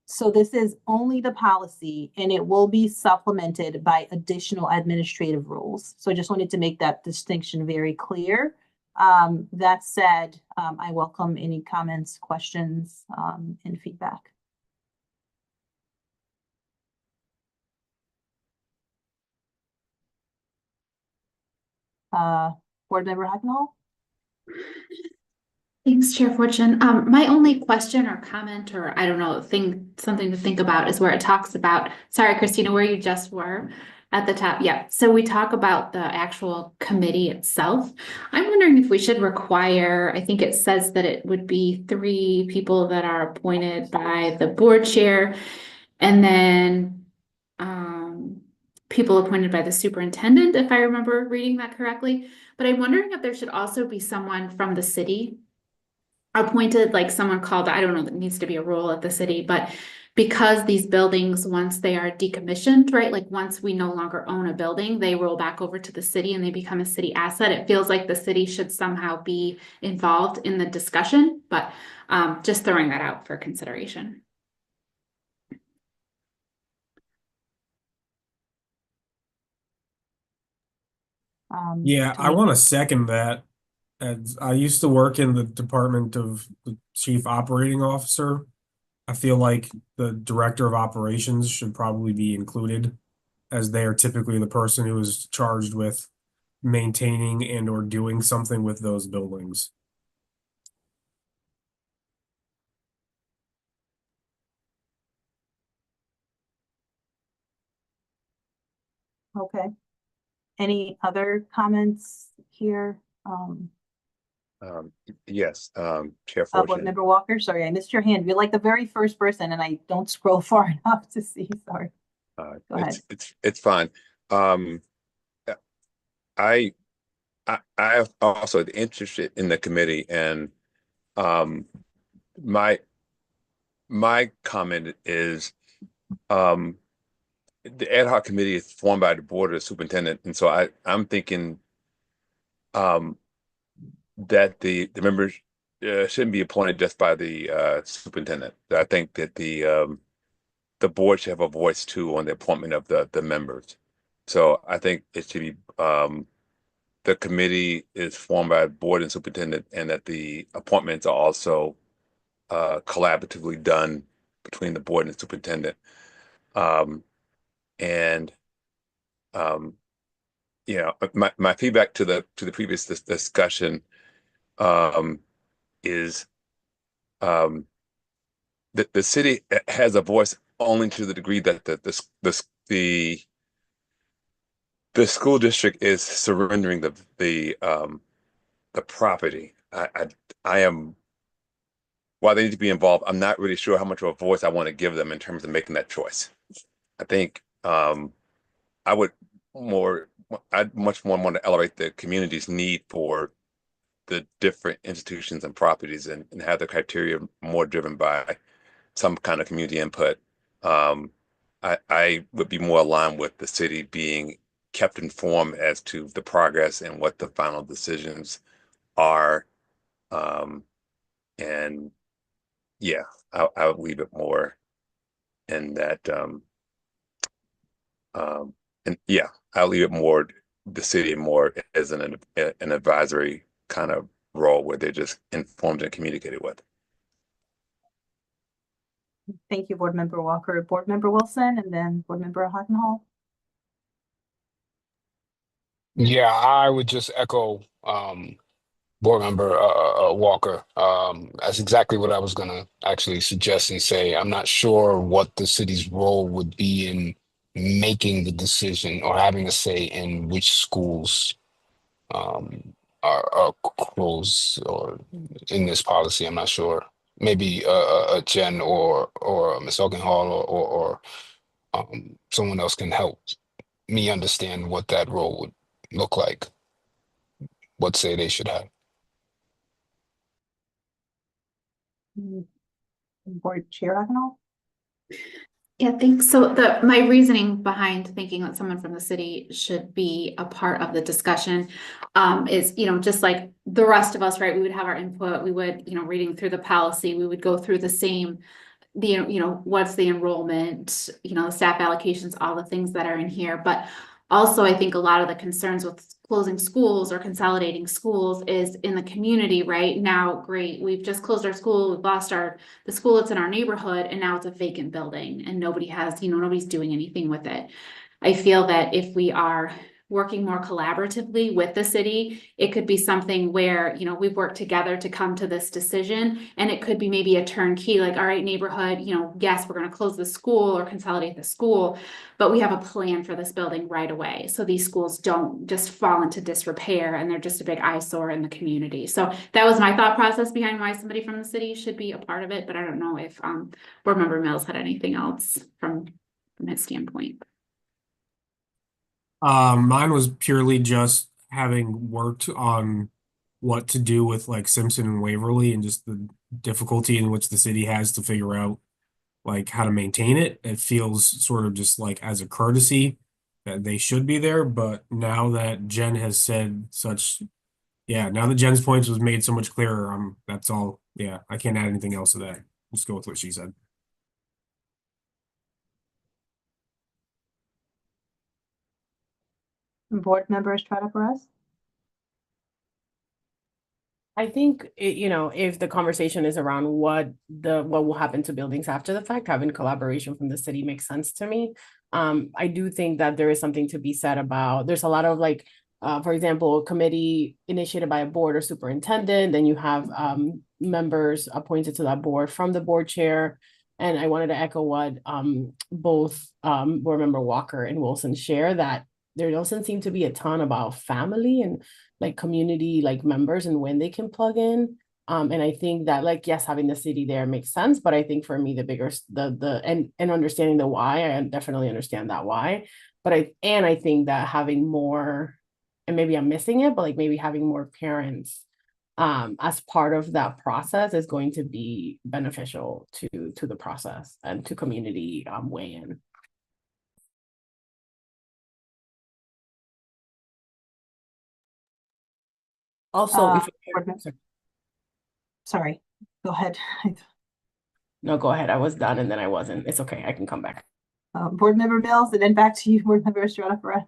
So this is only the policy, and it will be supplemented by additional administrative rules. So I just wanted to make that distinction very clear. That said, I welcome any comments, questions, and feedback. Board Member Hackenhall? Thanks, Chair Fortune. My only question or comment, or I don't know, something to think about is where it talks about, sorry, Christina, where you just were at the top. Yeah. So we talk about the actual committee itself. I'm wondering if we should require, I think it says that it would be 3 people that are appointed by the board chair and then people appointed by the superintendent, if I remember reading that correctly. But I'm wondering if there should also be someone from the city appointed, like someone called, I don't know, that needs to be a role at the city, but because these buildings, once they are decommissioned, right, like once we no longer own a building, they roll back over to the city and they become a city asset. It feels like the city should somehow be involved in the discussion, but just throwing that out for consideration. Yeah, I want to second that. As I used to work in the department of the chief operating officer. I feel like the director of operations should probably be included, as they are typically the person who is charged with maintaining and or doing something with those buildings. Okay. Any other comments here? Yes, Chair Board Fortune. Member Walker, sorry, I missed your hand. You're like the very first person and I don't scroll far enough to see, sorry. Go ahead. It's fine. I am also interested in the committee, and my comment is the ad hoc committee is formed by the board of the superintendent, and so I'm thinking that the members shouldn't be appointed just by the superintendent. I think that the board should have a voice too on the appointment of the members. So I think it should be the committee is formed by board and superintendent, and that the appointments are also collaboratively done between the board and superintendent. You know, my feedback to the previous discussion is that the city has a voice only to the degree that the school district is surrendering the property. I am, while they need to be involved, I'm not really sure how much of a voice I want to give them in terms of making that choice. I think I'd much more want to elevate the community's need for the different institutions and properties, and have the criteria more driven by some kind of community input. I would be more aligned with the city being kept informed as to the progress and what the final decisions are. And yeah, I would leave it more in that, and yeah, I'll leave it more, the city more as an advisory kind of role where they're just informed and communicated with. Thank you, Board Member Walker. Board Member Wilson, and then Board Member Hockenhall. Yeah, I would just echo Board Member Walker. That's exactly what I was going to actually suggest and say. I'm not sure what the city's role would be in making the decision or having a say in which schools are closed or in this policy. I'm not sure. Maybe Jen or Ms. Oakenhall or someone else can help me understand what that role would look like. What say they should have. Board Chair Hockenhall. Yeah, thanks. So my reasoning behind thinking that someone from the city should be a part of the discussion is, just like the rest of us, right? We would have our input, we would, reading through the policy, we would go through the same, what's the enrollment, the staff allocations, all the things that are in here. But also, I think a lot of the concerns with closing schools or consolidating schools is in the community right now. Great, we've just closed our school, we've lost the school that's in our neighborhood, and now it's a vacant building and nobody has, nobody's doing anything with it. I feel that if we are working more collaboratively with the city. It could be something where, you know, we've worked together to come to this decision, and it could be maybe a turnkey, like, all right, neighborhood, you know, yes, we're going to close the school or consolidate the school, but we have a plan for this building right away. So these schools don't just fall into disrepair and they're just a big eyesore in the community. So that was my thought process behind why somebody from the city should be a part of it, but I don't know if Board Member Mills had anything else from his standpoint. Mine was purely just having worked on what to do with like Simpson and Waverly and just the difficulty in which the city has to figure out like how to maintain it. It feels sort of just like as a courtesy that they should be there. But now that Jen has said such, yeah, now that Jen's points was made so much clearer, that's all. Yeah, I can't add anything else to that. Just go with what she said. Board Member Estrada Perez? I think you know, if the conversation is around what will happen to buildings after the fact, having collaboration from the city makes sense to me. I do think that there is something to be said about, there's a lot of like, for example, a committee initiated by a board or superintendent, then you have members appointed to that board from the board chair. And I wanted to echo what both Board Member Walker and Wilson share, that there doesn't seem to be a ton about family and like community like members and when they can plug in. And I think that, like, yes, having the city there makes sense, but I think for me the bigger and understanding the why, I definitely understand that why. But I think that having more, and maybe I'm missing it, but like maybe having more parents as part of that process is going to be beneficial to the process and to community weigh in. Also, if Sorry, go ahead. no, go ahead. I was done and then I wasn't. It's okay. I can come back. Board Member Mills, and then back to you, Board Member Estrada Perez.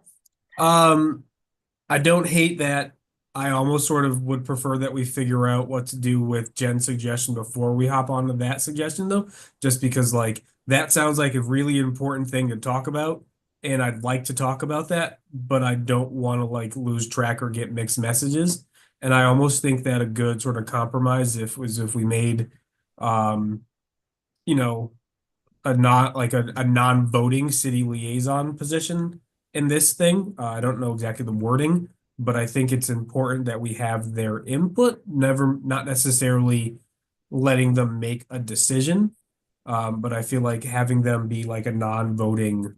I don't hate that. I almost sort of would prefer that we figure out what to do with Jen's suggestion before we hop onto that suggestion, though, just because like that sounds like a really important thing to talk about, and I'd like to talk about that, but I don't want to like lose track or get mixed messages. And I almost think that a good sort of compromise if we made, you know, a non-voting city liaison position in this thing. I don't know exactly the wording, but I think it's important that we have their input, not necessarily letting them make a decision. But I feel like having them be like a non-voting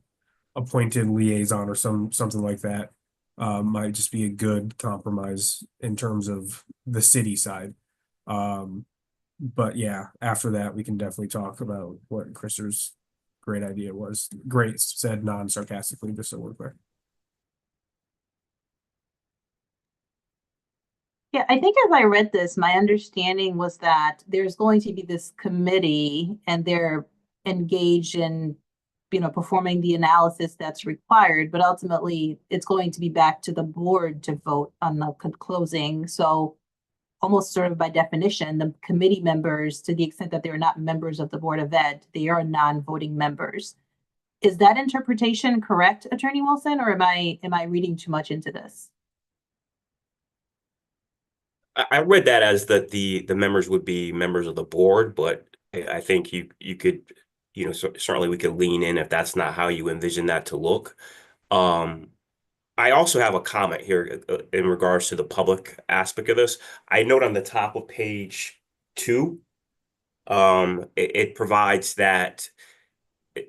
appointed liaison or something like that might just be a good compromise in terms of the city side. But yeah, after that, we can definitely talk about what Krister's great idea was. Great said non-sarcastically, just so we're clear. Yeah, I think as I read this, my understanding was that there's going to be this committee and they're engaged in, you know, performing the analysis that's required, but ultimately it's going to be back to the board to vote on the closing. So almost sort of by definition, the committee members, to the extent that they're not members of the Board of Ed, they are non-voting members. Is that interpretation correct, Attorney Wilson, or am I reading too much into this? I read that as that the members would be members of the board, but I think you could, you know, certainly we could lean in if that's not how you envision that to look. I also have a comment here in regards to the public aspect of this. I note on the top of page 2, it provides that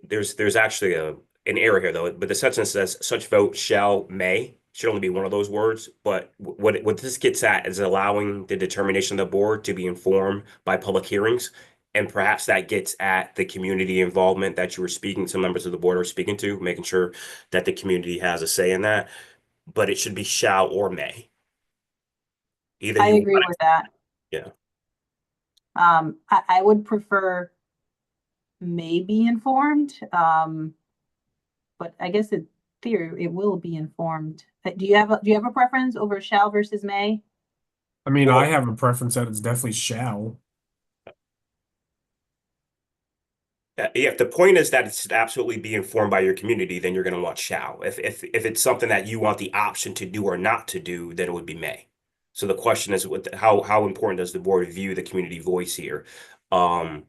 there's actually an error here though, but the sentence says such vote may should only be one of those words. But what this gets at is allowing the determination of the board to be informed by public hearings. And perhaps that gets at the community involvement that you were speaking to, members of the board are speaking to, making sure that the community has a say in that. But it should be shall or may. I agree with that. Yeah. I would prefer may be informed, but I guess in theory it will be informed. Do you have a preference over shall versus may? I mean, I have a preference that it's definitely shall. If the point is that it's absolutely be informed by your community, then you're going to want shall. If it's something that you want the option to do or not to do, then it would be may. So the question is, how important does the board view the community voice here, in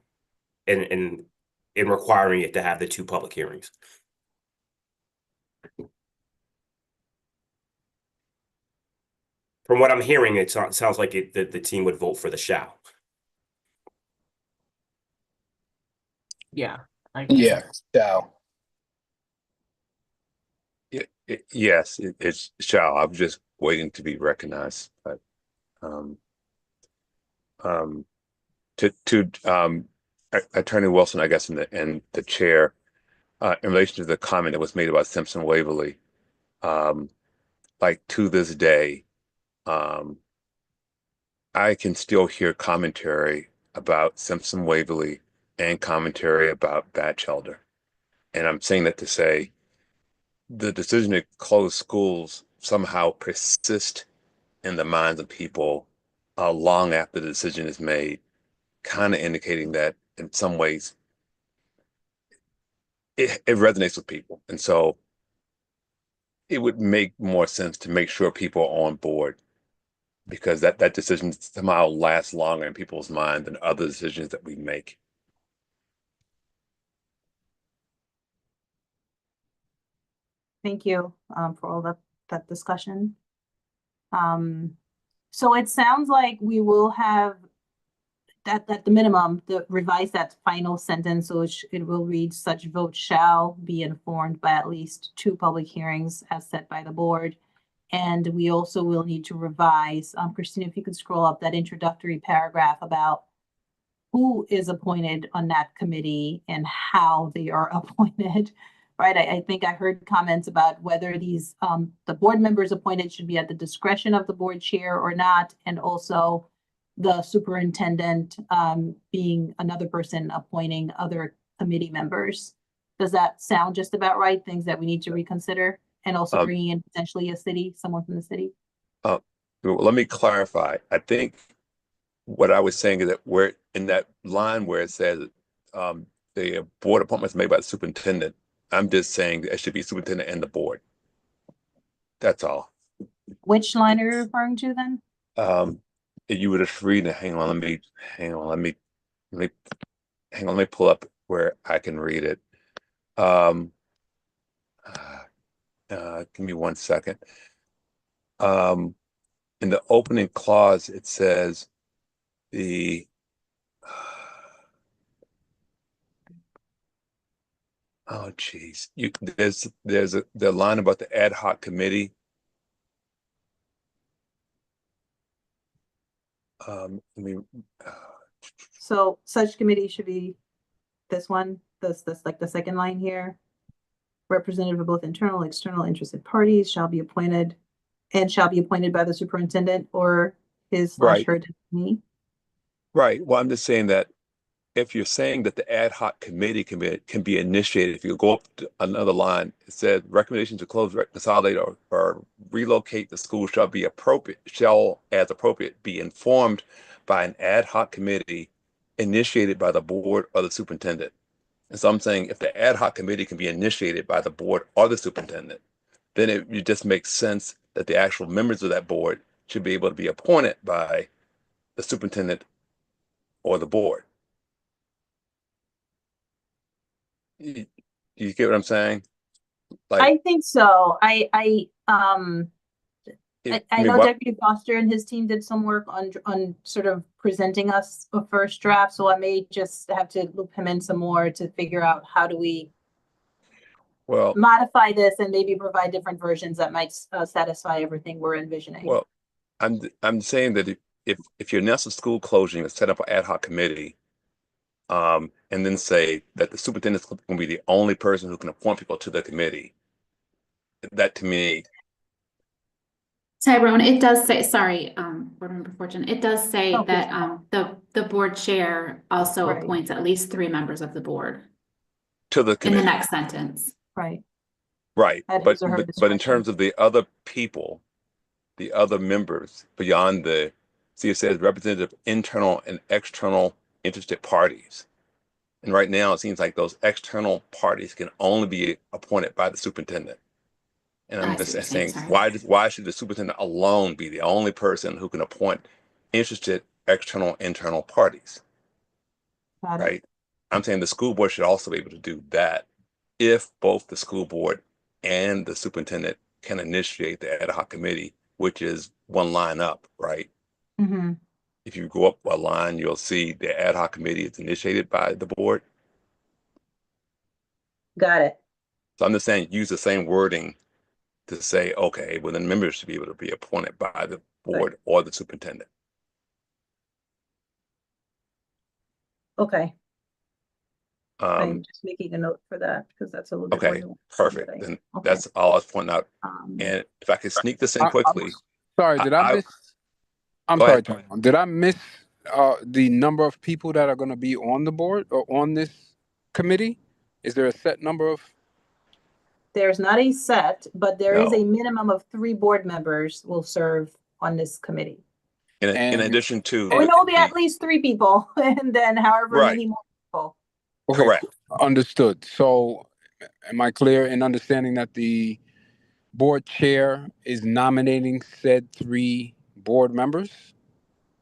requiring it to have the 2 public hearings? From what I'm hearing, it sounds like the team would vote for the shall. Yeah. Yeah, shall. Yes, it's shall. I'm just waiting to be recognized, but Attorney Wilson, I guess, and the chair, in relation to the comment that was made about Simpson Waverly, like to this day, I can still hear commentary about Simpson Waverly and commentary about Batchelder. And I'm saying that to say the decision to close schools somehow persist in the minds of people long after the decision is made, kind of indicating that in some ways it resonates with people. And so it would make more sense to make sure people are on board, because that decision somehow lasts longer in people's mind than other decisions that we make. Thank you for all that discussion. So it sounds like we will have that at the minimum, revise that final sentence, so it will read, such vote shall be informed by at least 2 public hearings as set by the board. And we also will need to revise, Christina, if you could scroll up that introductory paragraph about who is appointed on that committee and how they are appointed, right? I think I heard comments about whether these, the board members appointed should be at the discretion of the board chair or not, and also the superintendent being another person appointing other committee members. Does that sound just about right? Things that we need to reconsider, and also bringing in potentially someone from the city? Let me clarify. I think what I was saying is that we're in that line where it says the board appointments made by the superintendent. I'm just saying that it should be superintendent and the board. That's all. Which line are you referring to then? You would just read it. Hang on, let me pull up where I can read it. Give me 1 second. In the opening clause, it says oh geez, there's the line about the ad hoc committee. So such committee should be this one, this like the second line here. Representative of both internal and external interested parties shall be appointed by the superintendent or his / her designee. Right. Well, I'm just saying that if you're saying that the ad hoc committee can be initiated, if you go up to another line, it says recommendation to close, consolidate, or relocate the school shall as appropriate be informed by an ad hoc committee initiated by the board or the superintendent. And so I'm saying if the ad hoc committee can be initiated by the board or the superintendent, then it just makes sense that the actual members of that board should be able to be appointed by the superintendent or the board. You get what I'm saying? I think so. I know Deputy Foster and his team did some work on sort of presenting us a first draft, so I may just have to loop him in some more to figure out how do we modify this and maybe provide different versions that might satisfy everything we're envisioning. Well, I'm saying that if you're announcing school closing, set up an ad hoc committee, and then say that the superintendent is going to be the only person who can appoint people to the committee, that to me. Tyrone, it does say, sorry, Board Member Fortune, it does say that the board chair also appoints at least 3 members of the board to the committee. In the next sentence. Right. But in terms of the other people, the other members beyond it says representative internal and external interested parties. And right now, it seems like those external parties can only be appointed by the superintendent. And I I'm see just what you're saying, saying, sorry. why should the superintendent alone be the only person who can appoint interested external internal parties, Got it. right? I'm saying the school board should also be able to do that if both the school board and the superintendent can initiate the ad hoc committee, which is one line up, right? Mm-hmm. If you go up a line, you'll see the ad hoc committee is initiated by the board. Got it. So I'm just saying, use the same wording to say, okay, well, then members should be able to be appointed by the board or the superintendent. Okay. I'm Um, just making a note for that because that's a little bit okay, more. perfect. nuanced. Then Okay. that's all I was pointing out. Um, And if I could sneak this in I'm quickly, sorry, did I miss? I'm Go sorry, ahead. Tyrone. Did I miss the number of people that are going to be on the board or on this committee? Is there a set number of? There's not a set, but there is No. a minimum of 3 board members will serve on this committee. in And- addition to We know there'll be the- at least 3 people and then however Right. many more people. Okay, correct. understood. So, am I clear in understanding that the board chair is nominating said 3 board members?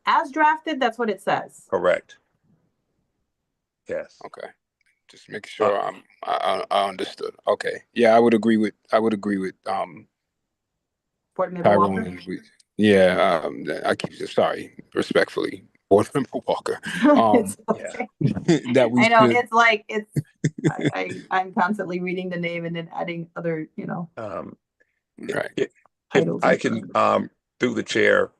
As drafted, that's what it says. Correct. Yes. Okay, just making sure I understood. Okay, yeah, I would agree with Board member Tyrone. Walker. And yeah, I keep sorry, respectfully, board member Walker. It's okay. That we I know should. it's like I'm constantly reading the name and then adding other, Right. If titles. I and can, stuff. through the chair,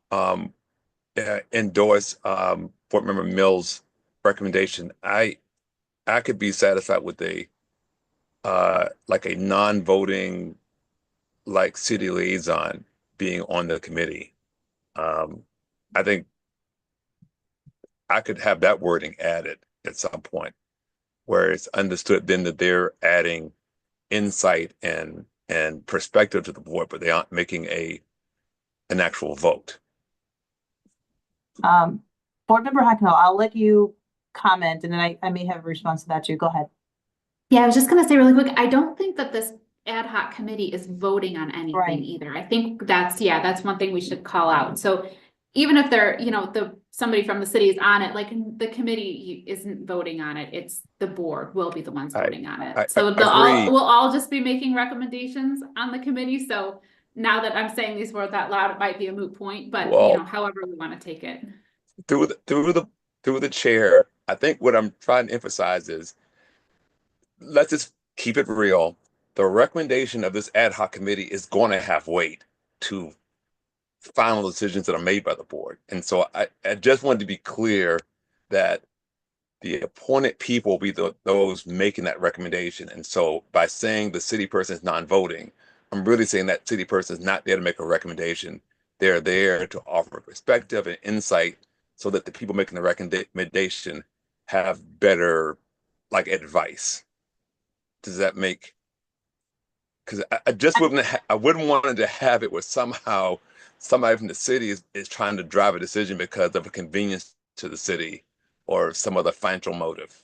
endorse board member Mills' recommendation. I could be satisfied with a like a non-voting like city liaison being on the committee. I think I could have that wording added at some point where it's understood then that they're adding insight and perspective to the board, but they aren't making an actual vote. Board member Hacknell, I'll let you comment and then I may have a response to that too. Go ahead. Yeah, I was just gonna say really quick, I don't think that this ad hoc committee is voting on anything Right. either. I think that's one thing we should call out. So even if they're, somebody from the city is on it, like the committee isn't voting on it, it's the board will be the ones voting on it. So agreed. we'll all just be making recommendations on the committee. So now that I'm saying these words out loud, it might be a moot point, but Well- however we want to take it. Through the chair, I think what I'm trying to emphasize is let's just keep it real. The recommendation of this ad hoc committee is going to have weight to final decisions that are made by the board. And so I just wanted to be clear that the appointed people will be those making that recommendation. And so by saying the city person is non-voting, I'm really saying that city person is not there to make a recommendation. They're there to offer perspective and insight so that the people making the recommendation have better like advice. Does that make? Because I just wouldn't I wouldn't want to have it where somehow somebody from the city is trying to drive a decision because of a convenience to the city or some other financial motive.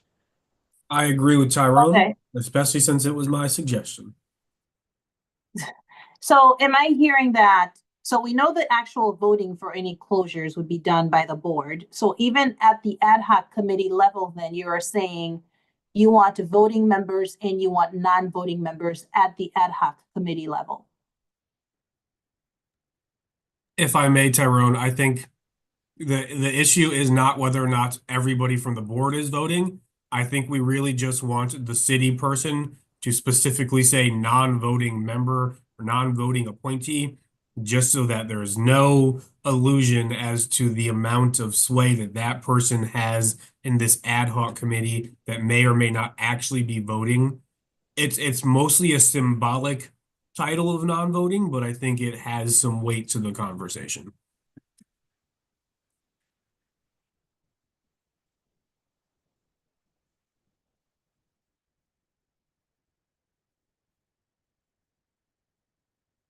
I agree with Tyrone, Okay. especially since it was my suggestion. So am I hearing that? So we know the actual voting for any closures would be done by the board. So even at the ad hoc committee level, then you are saying you want voting members and you want non-voting members at the ad hoc committee level. If I may, Tyrone, I think the issue is not whether or not everybody from the board is voting. I think we really just want the city person to specifically say non-voting member or non-voting appointee, just so that there is no illusion as to the amount of sway that that person has in this ad hoc committee that may or may not actually be voting. It's mostly a symbolic title of non-voting, but I think it has some weight to the conversation.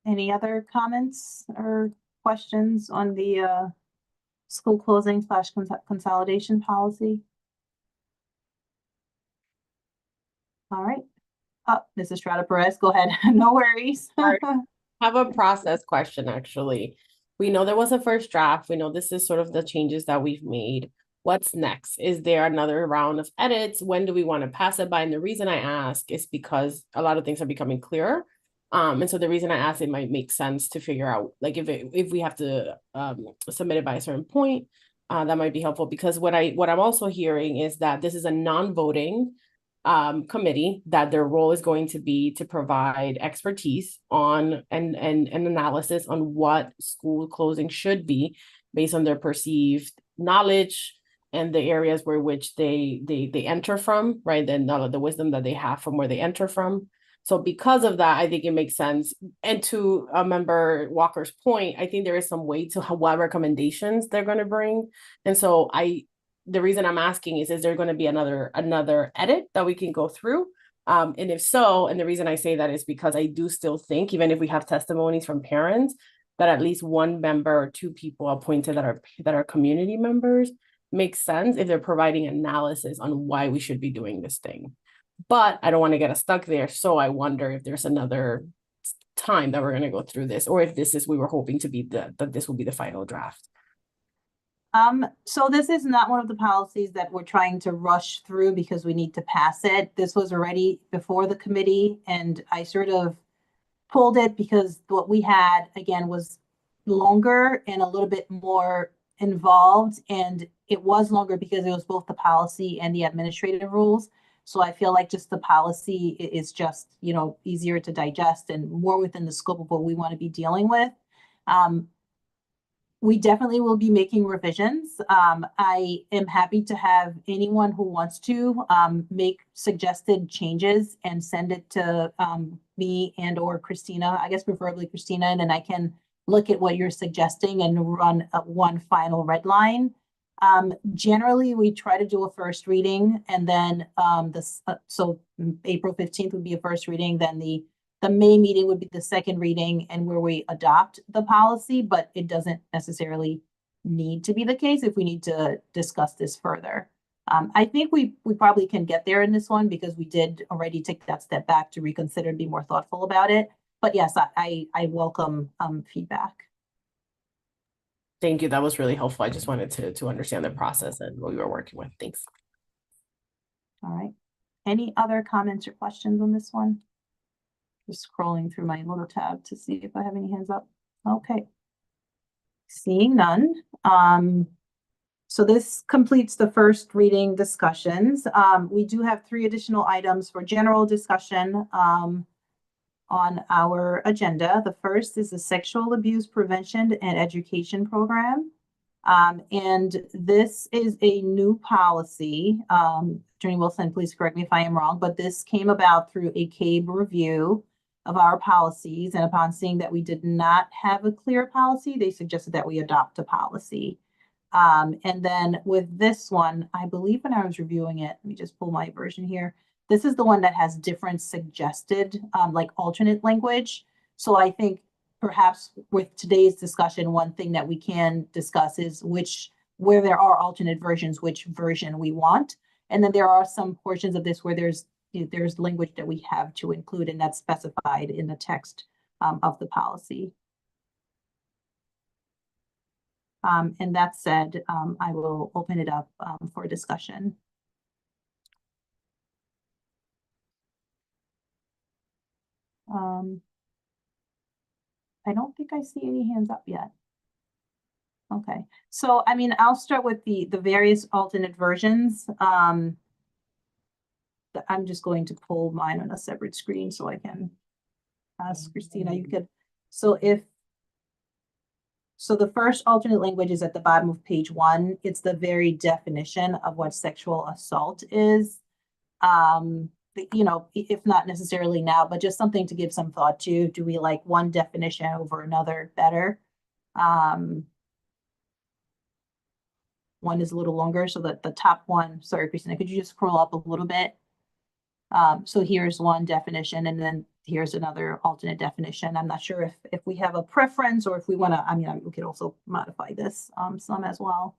Any other comments or questions on the school closing / consolidation policy? Mrs. Estrada Perez, go ahead. No worries. Sorry. Have a process question, actually. We know there was a first draft. We know this is sort of the changes that we've made. What's next? Is there another round of edits? When do we want to pass it by? And the reason I ask is because a lot of things are becoming clearer. And so the reason I ask, it might make sense to figure out, like, if we have to submit it by a certain point, that might be helpful, because what I'm also hearing is that this is a non-voting committee, that their role is going to be to provide expertise on and analysis on what school closing should be based on their perceived knowledge and the areas where which they enter from, right? Then the wisdom that they have from where they enter from. So because of that, I think it makes sense. And to Member Walker's point, I think there is some weight to what recommendations they're going to bring. And so the reason I'm asking is there going to be another edit that we can go through? And if so, and the reason I say that is because I do still think, even if we have testimonies from parents, that at least one member or two people appointed that are community members makes sense if they're providing analysis on why we should be doing this thing. But I don't want to get us stuck there. So I wonder if there's another time that we're going to go through this, or if we were hoping to be that this will be the final draft. So this is not one of the policies that we're trying to rush through because we need to pass it. This was already before the committee, and I sort of pulled it because what we had, again, was longer and a little bit more involved, and it was longer because it was both the policy and the administrative rules. So I feel like just the policy is just, easier to digest and more within the scope of what we want to be dealing with. We definitely will be making revisions. I am happy to have anyone who wants to make suggested changes and send it to me and or Christina, I guess preferably Christina, and then I can look at what you're suggesting and run one final red line. Generally, we try to do a first reading, and then so April 15th would be a first reading, then the May meeting would be the second reading and where we adopt the policy, but it doesn't necessarily need to be the case if we need to discuss this further. I think we probably can get there in this one because we did already take that step back to reconsider and be more thoughtful about it. But yes, I welcome feedback. Thank you. That was really helpful. I just wanted to understand the process and what we were working with. Thanks. All right. Any other comments or questions on this one? Just scrolling through my little tab to see if I have any hands up. Okay. Seeing none. So this completes the first reading discussions. We do have 3 additional items for general discussion on our agenda. The first is the Sexual Abuse Prevention and Education Program. And this is a new policy. Attorney Wilson, please correct me if I am wrong, but this came about through a CABE review of our policies. And upon seeing that we did not have a clear policy, they suggested that we adopt a policy. And then with this one, I believe when I was reviewing it, let me just pull my version here. This is the one that has different suggested, like alternate language. So I think perhaps with today's discussion, one thing that we can discuss is where there are alternate versions, which version we want. And then there are some portions of this where there's language that we have to include, and that's specified in the text of the policy. And that said, I will open it up for discussion. I don't think I see any hands up yet. Okay, so I mean, I'll start with the various alternate versions. I'm just going to pull mine on a separate screen so I can ask Christina. You could, so the first alternate language is at the bottom of page 1. It's the very definition of what sexual assault is. If not necessarily now, but just something to give some thought to. Do we like one definition over another better? One is a little longer, so that the top one, sorry, Christina, could you just scroll up a little bit? So here's one definition, and then here's another alternate definition. I'm not sure if we have a preference or if we want to, we could also modify this some as well.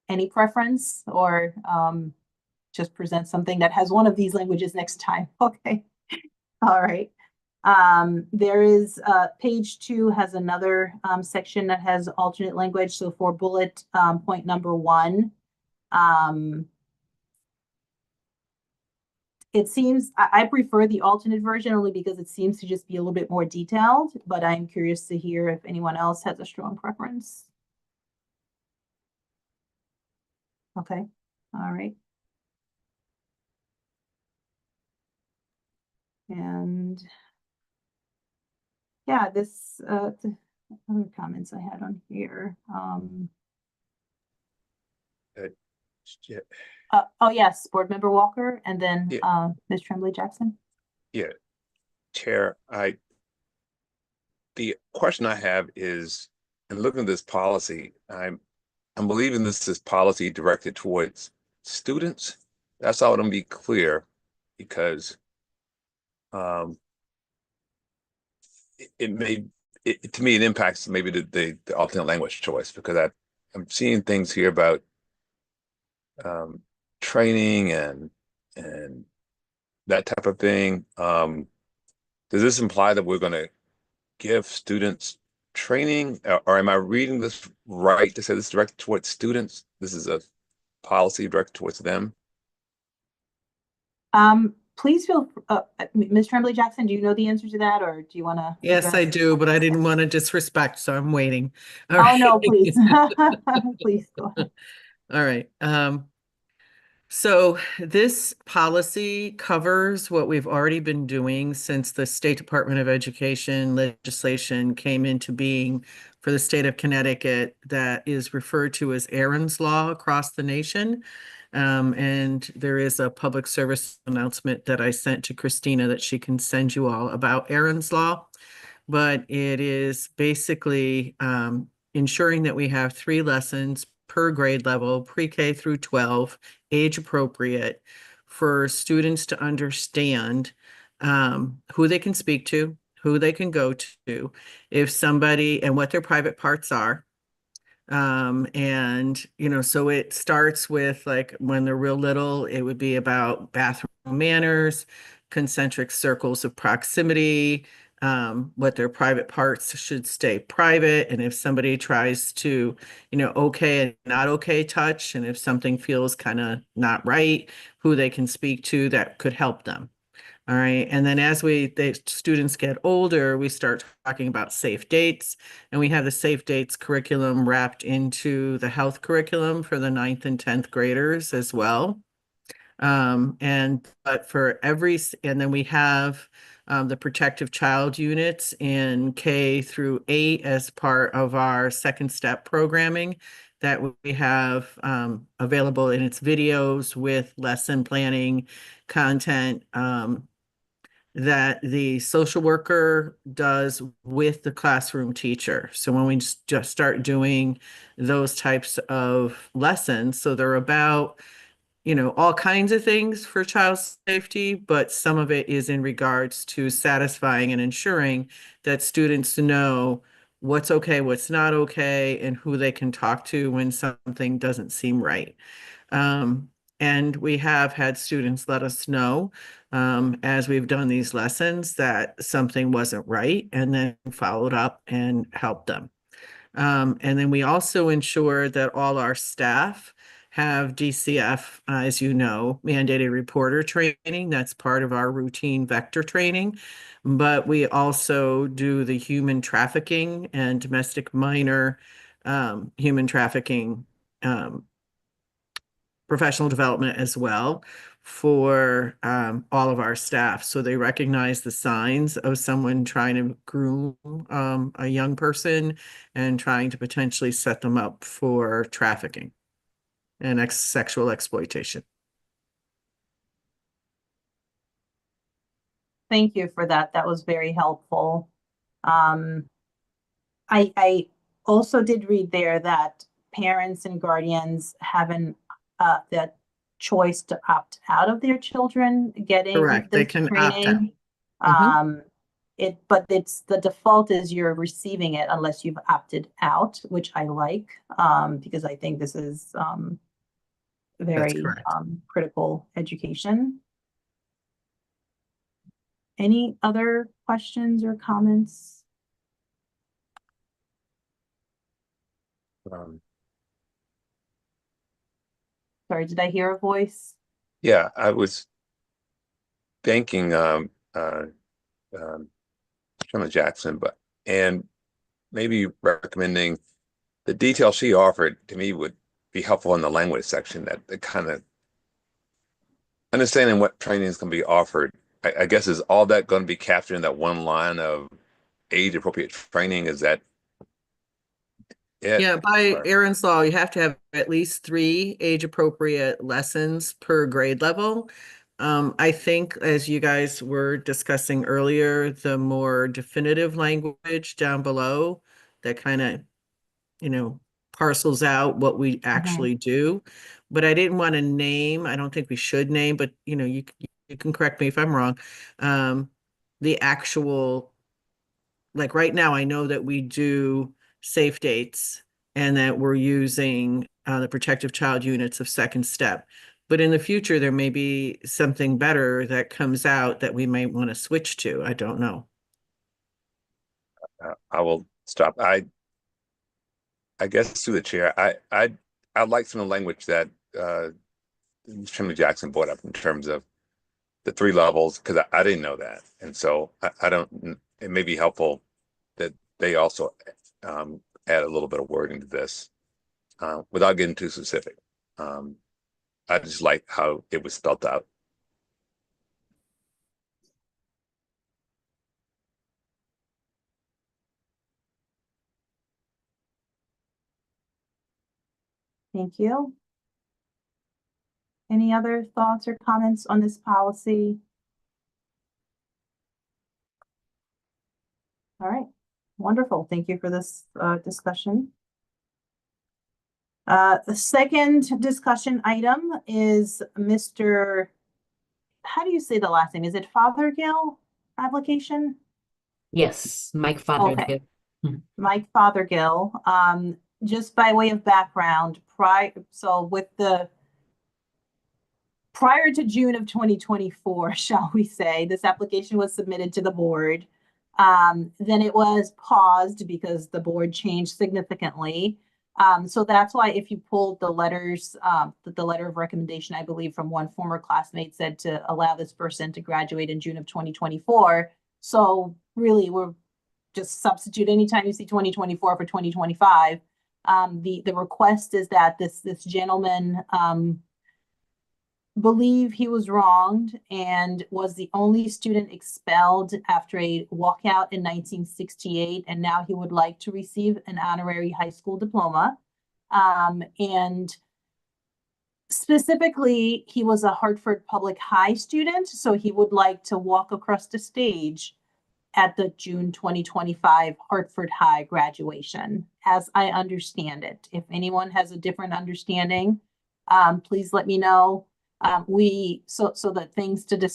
any preference or just present something that has one of these languages next time? Okay. All right. There is page 2 has another section that has alternate language. So for bullet point number 1, it seems I prefer the alternate version only because it seems to just be a little bit more detailed, but I'm curious to hear if anyone else has a strong preference. Okay. All right. And yeah, this the other comments I had on here. Yeah, Oh yes, Board Member Walker, and then Yeah. Ms. Tremblay Jackson. yeah, Chair, the question I have is, in looking at this policy, I'm believing this is policy directed towards students. That's all. To be clear, because to me it impacts maybe the alternate language choice, because I'm seeing things here about training and that type of thing. Does this imply that we're going to give students training, or am I reading this right to say this is directed towards students? This is a policy directed towards them? Please feel, Ms. Tremblay Jackson, do you know the answer to that, or do you want to? Yes, I do, but I didn't want to disrespect, so I'm waiting. All Oh, no, right. please. Please go ahead. All right. So this policy covers what we've already been doing since the State Department of Education legislation came into being for the state of Connecticut, that is referred to as Aaron's Law across the nation. And there is a public service announcement that I sent to Christina that she can send you all about Aaron's Law. But it is basically ensuring that we have 3 lessons per grade level, pre-K through 12, age appropriate, for students to understand who they can speak to, who they can go to, if somebody, and what their private parts are. And, so it starts with, like, when they're real little, it would be about bathroom manners, concentric circles of proximity, what their private parts should stay private. And if somebody tries to, okay and not okay touch, and if something feels kind of not right, who they can speak to that could help them. All right. And then as the students get older, we start talking about safe dates, and we have the safe dates curriculum wrapped into the health curriculum for the 9th and 10th graders as well. And then we have the protective child units in K through 8 as part of our second step programming that we have available in its videos with lesson planning content that the social worker does with the classroom teacher. So when we just start doing those types of lessons, so they're about, all kinds of things for child safety, but some of it is in regards to satisfying and ensuring that students know what's okay, what's not okay, and who they can talk to when something doesn't seem right. And we have had students let us know as we've done these lessons that something wasn't right, and then followed up and helped them. And then we also ensure that all our staff have DCF, as you know, mandated reporter training. That's part of our routine vector training. But we also do the human trafficking and domestic minor human trafficking professional development as well for all of our staff. So they recognize the signs of someone trying to groom a young person and trying to potentially set them up for trafficking and sexual exploitation. Thank you for that. That was very helpful. I also did read there that parents and guardians have the choice to opt out of their children getting Correct. They this can opt out. training. but it's the default is you're receiving it unless you've opted out, which I like, because I think this is very correct. critical education. Any other questions or comments? Sorry, did I hear a voice? Yeah, I was thanking Chairman Jackson, and maybe recommending the detail she offered to me would be helpful in the language section, that kind of understanding what training is going to be offered. I guess is all that going to be captured in that one line of age appropriate training? Is that it? Yeah, by Or- Aaron's law, you have to have at least 3 age-appropriate lessons per grade level. I think, as you guys were discussing earlier, the more definitive language down below that kind of, parcels out what we actually do. But I didn't want to name, I don't think we should name, but you can correct me if I'm wrong. The actual, like right now, I know that we do safe dates and that we're using the protective child units of Second Step. But in the future, there may be something better that comes out that we may want to switch to. I don't know. I will stop. I guess through the chair, I'd like some of the language that Chairman Jackson brought up in terms of the 3 levels, because I didn't know that, and so I don't. It may be helpful that they also add a little bit of wording to this without getting too specific. I just like how it was spelled out. Thank you. Any other thoughts or comments on this policy? All right, wonderful. Thank you for this discussion. The second discussion item is Mr. How do you say the last name? Is it Fothergill application? Yes, Mike Okay. Fothergill. Mike Fothergill. Just by way of background, prior to June of 2024, shall we say, this application was submitted to the board. Then it was paused because the board changed significantly. So that's why if you pulled the letters, the letter of recommendation, I believe from one former classmate said to allow this person to graduate in June of 2024. So really we're just substitute anytime you see 2024 for 2025. The request is that this gentleman believe he was wronged and was the only student expelled after a walkout in 1968, and now he would like to receive an honorary high school diploma. And specifically, he was a Hartford Public High student, so he would like to walk across the stage at the June 2025 Hartford High graduation, as I understand it. If anyone has a different understanding, please let me know. So that things to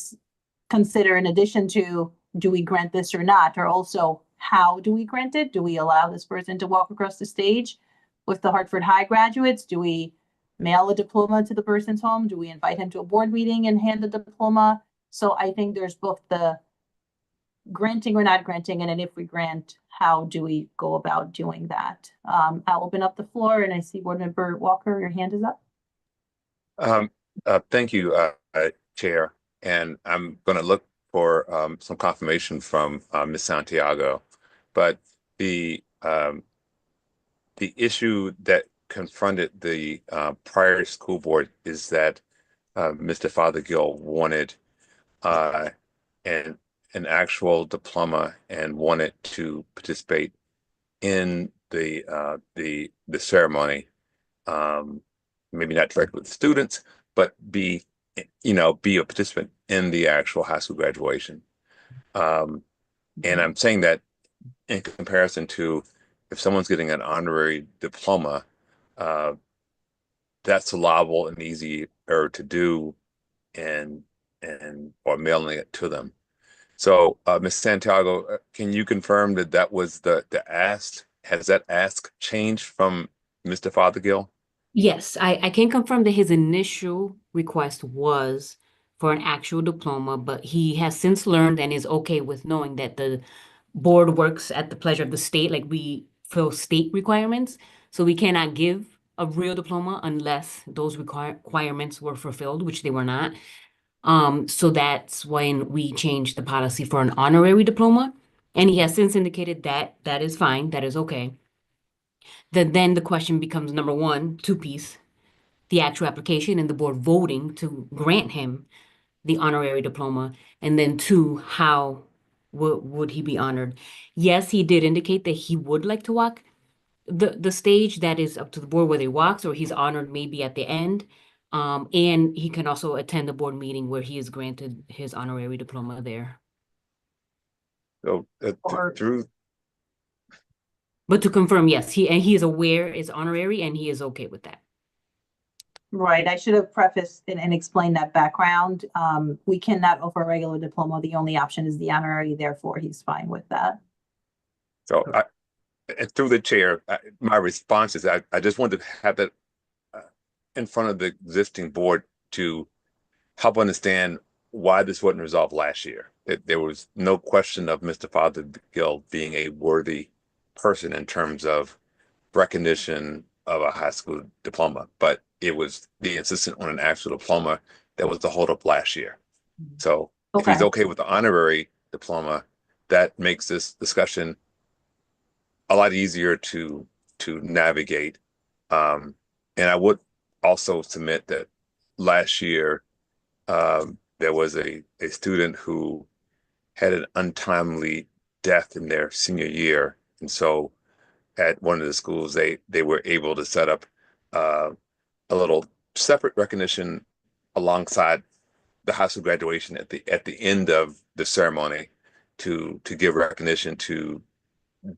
consider in addition to do we grant this or not, or also how do we grant it? Do we allow this person to walk across the stage with the Hartford High graduates? Do we mail a diploma to the person's home? Do we invite him to a board meeting and hand the diploma? So I think there's both the granting or not granting, and then if we grant, how do we go about doing that? I'll open up the floor, and I see Board Member Walker, your hand is up. Thank you, Chair. And I'm going to look for some confirmation from Ms. Santiago. But the issue that confronted the prior school board is that Mr. Fothergill wanted an actual diploma and wanted to participate in the ceremony. Maybe not directly with the students, but be a participant in the actual high school graduation. And I'm saying that in comparison to if someone's getting an honorary diploma, that's allowable and easier to do or mailing it to them. So, Ms. Santiago, can you confirm that that was the ask? Has that ask changed from Mr. Fothergill? Yes, I can confirm that his initial request was for an actual diploma, but he has since learned and is okay with knowing that the board works at the pleasure of the state, like we fill state requirements. So we cannot give a real diploma unless those requirements were fulfilled, which they were not. So that's when we changed the policy for an honorary diploma. And he has since indicated that that is fine, that is okay. Then the question becomes number one, two-piece, the actual application and the board voting to grant him the honorary diploma. And then two, how would he be honored? Yes, he did indicate that he would like to walk the stage. That is up to the board whether he walks or he's honored maybe at the end. And he can also attend the board meeting where he is granted his honorary diploma there. So through. But to confirm, yes, he is aware it's honorary and he is okay with that. Right, I should have prefaced and explained that background. We cannot offer a regular diploma. The only option is the honorary, therefore he's fine with that. So and through the chair, my response is I just wanted to have that in front of the existing board to help understand why this wasn't resolved last year. That there was no question of Mr. Fothergill being a worthy person in terms of recognition of a high school diploma, but it was the insistence on an actual diploma that was the holdup last year. So if he's okay with the honorary diploma, that makes this discussion a lot easier to navigate. And I would also submit that last year there was a student who had an untimely death in their senior year, and so at one of the schools they were able to set up a little separate recognition alongside the high school graduation at the end of the ceremony to give recognition to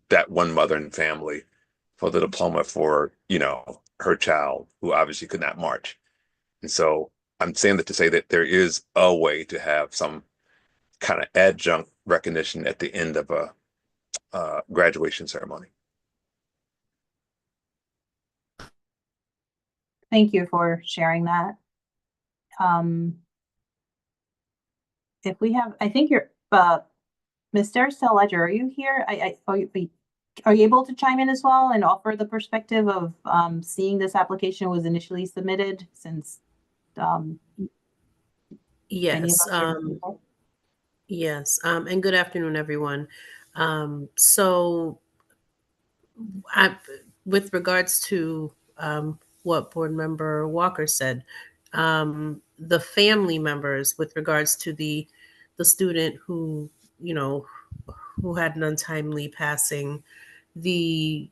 that one mother and family for the diploma for, you know, her child who obviously could not march. And so I'm saying that to say that there is a way to have some kind of adjunct recognition at the end of a graduation ceremony. Thank you for sharing that. If we have, I think you're, Mr. Ledger, are you here? Are you able to chime in as well and offer the perspective of seeing this application was initially submitted since Yes, yes, and good afternoon, everyone. So with regards to what Board Member Walker said, the family members with regards to the student who, you know, who had an untimely passing, the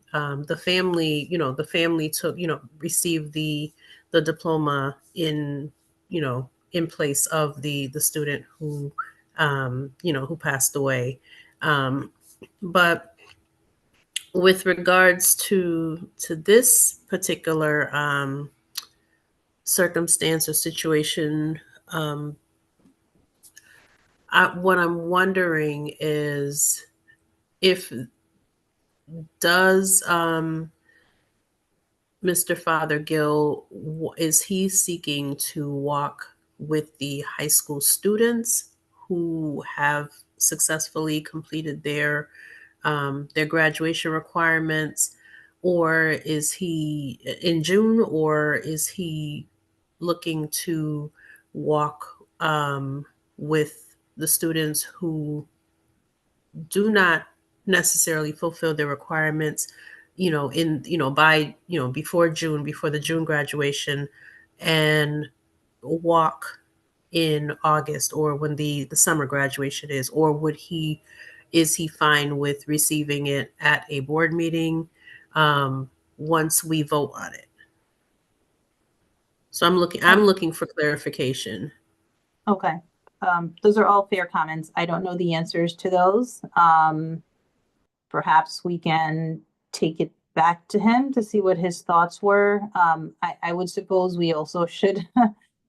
family, you know, the family took, you know, received the diploma in, you know, in place of the student who, you know, who passed away. But with regards to this particular circumstance or situation, what I'm wondering is does Mr. Fothergill, is he seeking to walk with the high school students who have successfully completed their graduation requirements, or is he in June, or is he looking to walk with the students who do not necessarily fulfill their requirements, you know, in, you know, by, you know, before the June graduation, and walk in August or when the summer graduation is, or is he fine with receiving it at a board meeting once we vote on it? So I'm looking for clarification. Okay, those are all fair comments. I don't know the answers to those. Perhaps we can take it back to him to see what his thoughts were. I would suppose we also should,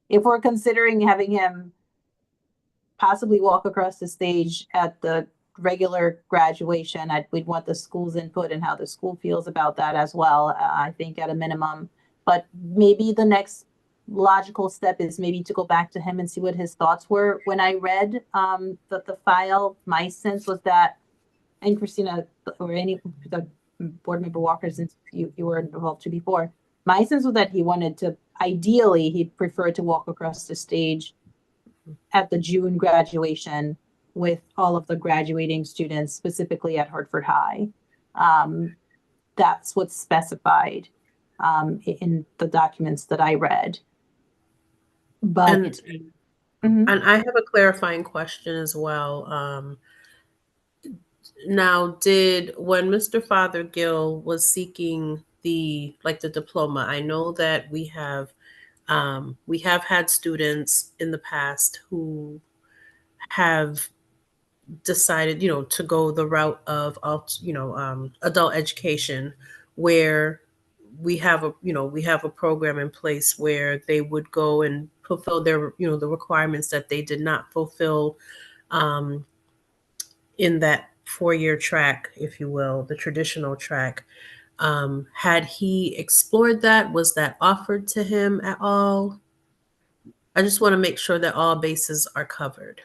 if we're considering having him possibly walk across the stage at the regular graduation. We'd want the school's input and how the school feels about that as well, I think at a minimum. But maybe the next logical step is maybe to go back to him and see what his thoughts were. When I read the file, my sense was that, and Christina or any the board member Walker, since you were involved too before, my sense was that he wanted to, ideally, he'd prefer to walk across the stage at the June graduation with all of the graduating students, specifically at Hartford High. That's what's specified in the documents that I read. But And I have a clarifying question as well. Now, when Mr. Fothergill was seeking the diploma, I know that we have had students in the past who have decided, to go the route of, adult education, where we have a program in place where they would go and fulfill their, the requirements that they did not fulfill in that 4-year track, if you will, the traditional track. Had he explored that? Was that offered to him at all? I just want to make sure that all bases are covered.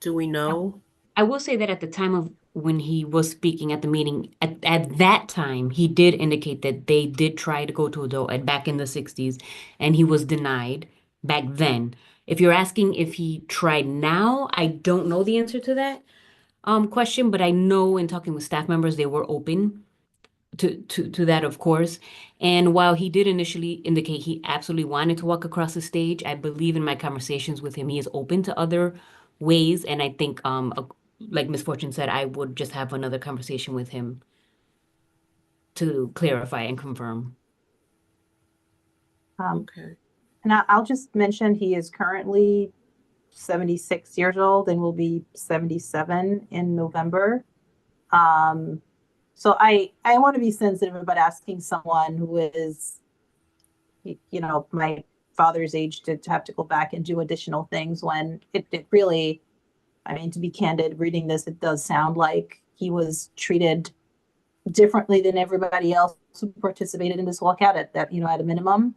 Do we know? I will say that at the time of when he was speaking at the meeting, at that time, he did indicate that they did try to go to adult ed back in the 60s, and he was denied back then. If you're asking if he tried now, I don't know the answer to that question, but I know in talking with staff members, they were open to that, of course. And while he did initially indicate he absolutely wanted to walk across the stage, I believe in my conversations with him, he is open to other ways. And I think, like Ms. Fortune said, I would just have another conversation with him to clarify and confirm. Okay. And I'll just mention he is currently 76 years old and will be 77 in November. So I want to be sensitive about asking someone who is, my father's age to have to go back and do additional things when it really, I mean, to be candid, reading this, it does sound like he was treated differently than everybody else who participated in this walkout at that, at a minimum.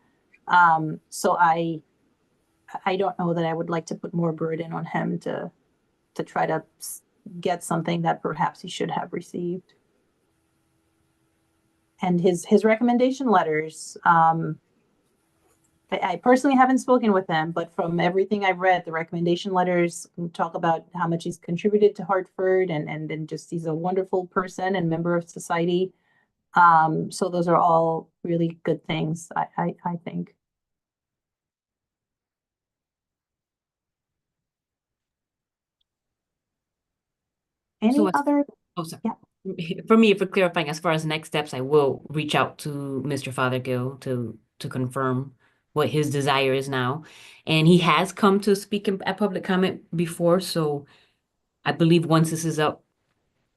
So I don't know that I would like to put more burden on him to try to get something that perhaps he should have received. And his recommendation letters, I personally haven't spoken with him, but from everything I've read, the recommendation letters talk about how much he's contributed to Hartford and just he's a wonderful person and member of society. So those are all really good things, I think. Any other? Oh, sorry. Yeah. For me, for clarifying, as far as next steps, I will reach out to Mr. Fothergill to confirm what his desire is now. And he has come to speak at public comment before, so I believe once this is up,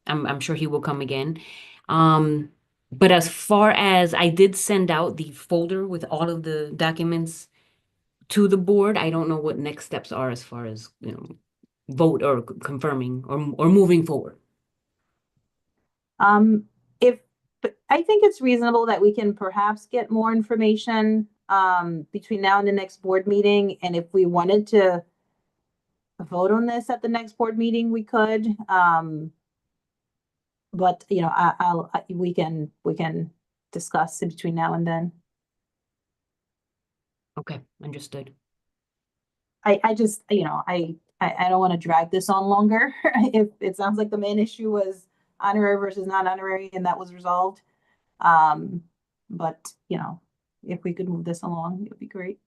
I'm sure he will come again. But as far as I did send out the folder with all of the documents to the board, I don't know what next steps are as far as, vote or confirming or moving forward. I think it's reasonable that we can perhaps get more information between now and the next board meeting. And if we wanted to vote on this at the next board meeting, we could. But we can discuss in between now and then. Okay, understood. I just, I don't want to drag this on longer. If it sounds like the main issue was honorary versus non-honorary and that was resolved. But, if we could move this along, it would be great.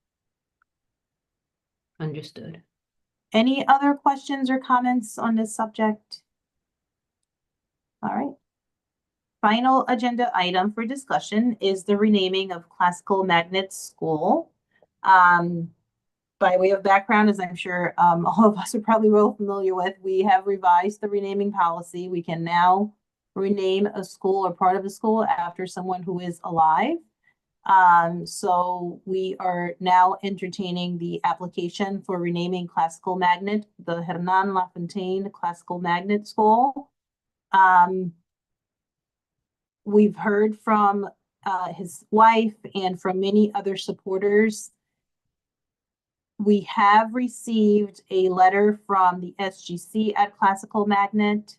Understood. Any other questions or comments on this subject? All right. Final agenda item for discussion is the renaming of Classical Magnet School. By way of background, as I'm sure all of us are probably well familiar with, we have revised the renaming policy. We can now rename a school or part of a school after someone who is alive. So we are now entertaining the application for renaming Classical Magnet, the Hernan Lafontaine Classical Magnet School. We've heard from his wife and from many other supporters. We have received a letter from the SGC at Classical Magnet.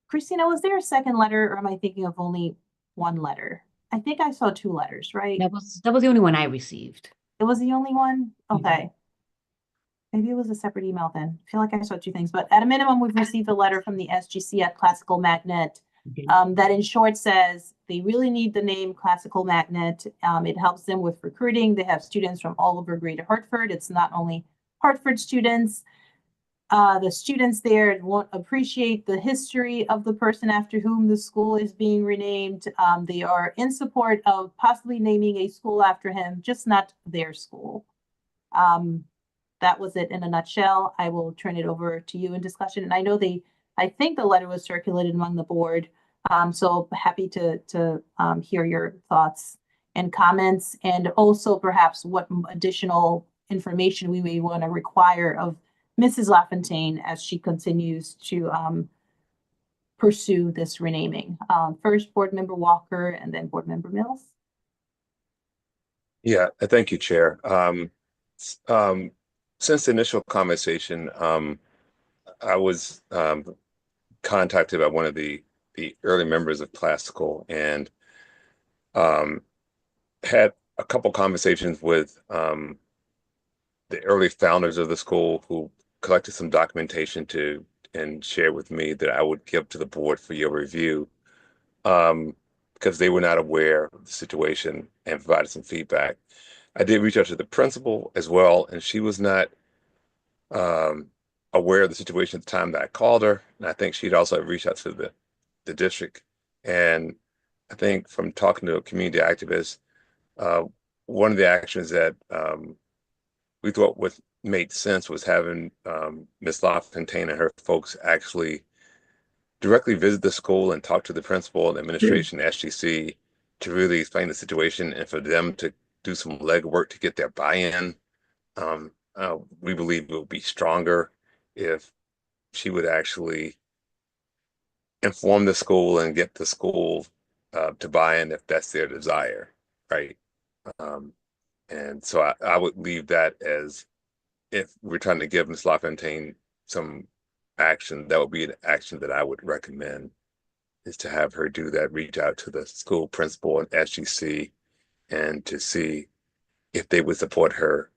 Christina, was there a second letter, or am I thinking of only one letter? I think I saw 2 letters, right? That was the only one I received. It was the only one? Okay. Maybe it was a separate email then. I feel like I saw 2 things, but at a minimum, we've received a letter from the SGC at Classical Magnet that in short says they really need the name Classical Magnet. It helps them with recruiting. They have students from all over Greater Hartford. It's not only Hartford students. The students there won't appreciate the history of the person after whom the school is being renamed. They are in support of possibly naming a school after him, just not their school. That was it in a nutshell. I will turn it over to you in discussion. And I know I think the letter was circulated among the board. So happy to hear your thoughts and comments, and also perhaps what additional information we may want to require of Mrs. LaFontaine as she continues to pursue this renaming. First, Board Member Walker, and then Board Member Mills. Yeah, thank you, Chair. Since the initial conversation, I was contacted by one of the early members of Classical, and had a couple conversations with the early founders of the school, who collected some documentation and shared with me that I would give to the board for your review, because they were not aware of the situation, and provided some feedback. I did reach out to the principal as well, and she was not aware of the situation at the time that I called her. And I think she'd also reached out to the district. And I think from talking to a community activist, one of the actions that we thought made sense was having Ms. LaFontaine and her folks actually directly visit the school and talk to the principal and administration, SGC, to really explain the situation, and for them to do some legwork to get their buy-in. We believe it would be stronger if she would actually inform the school and get the school to buy in if that's their desire, right? And so I would leave that as, if we're trying to give Ms. LaFontaine some action, that would be an action that I would recommend, is to have her do that, reach out to the school principal and SGC, and to see if they would support her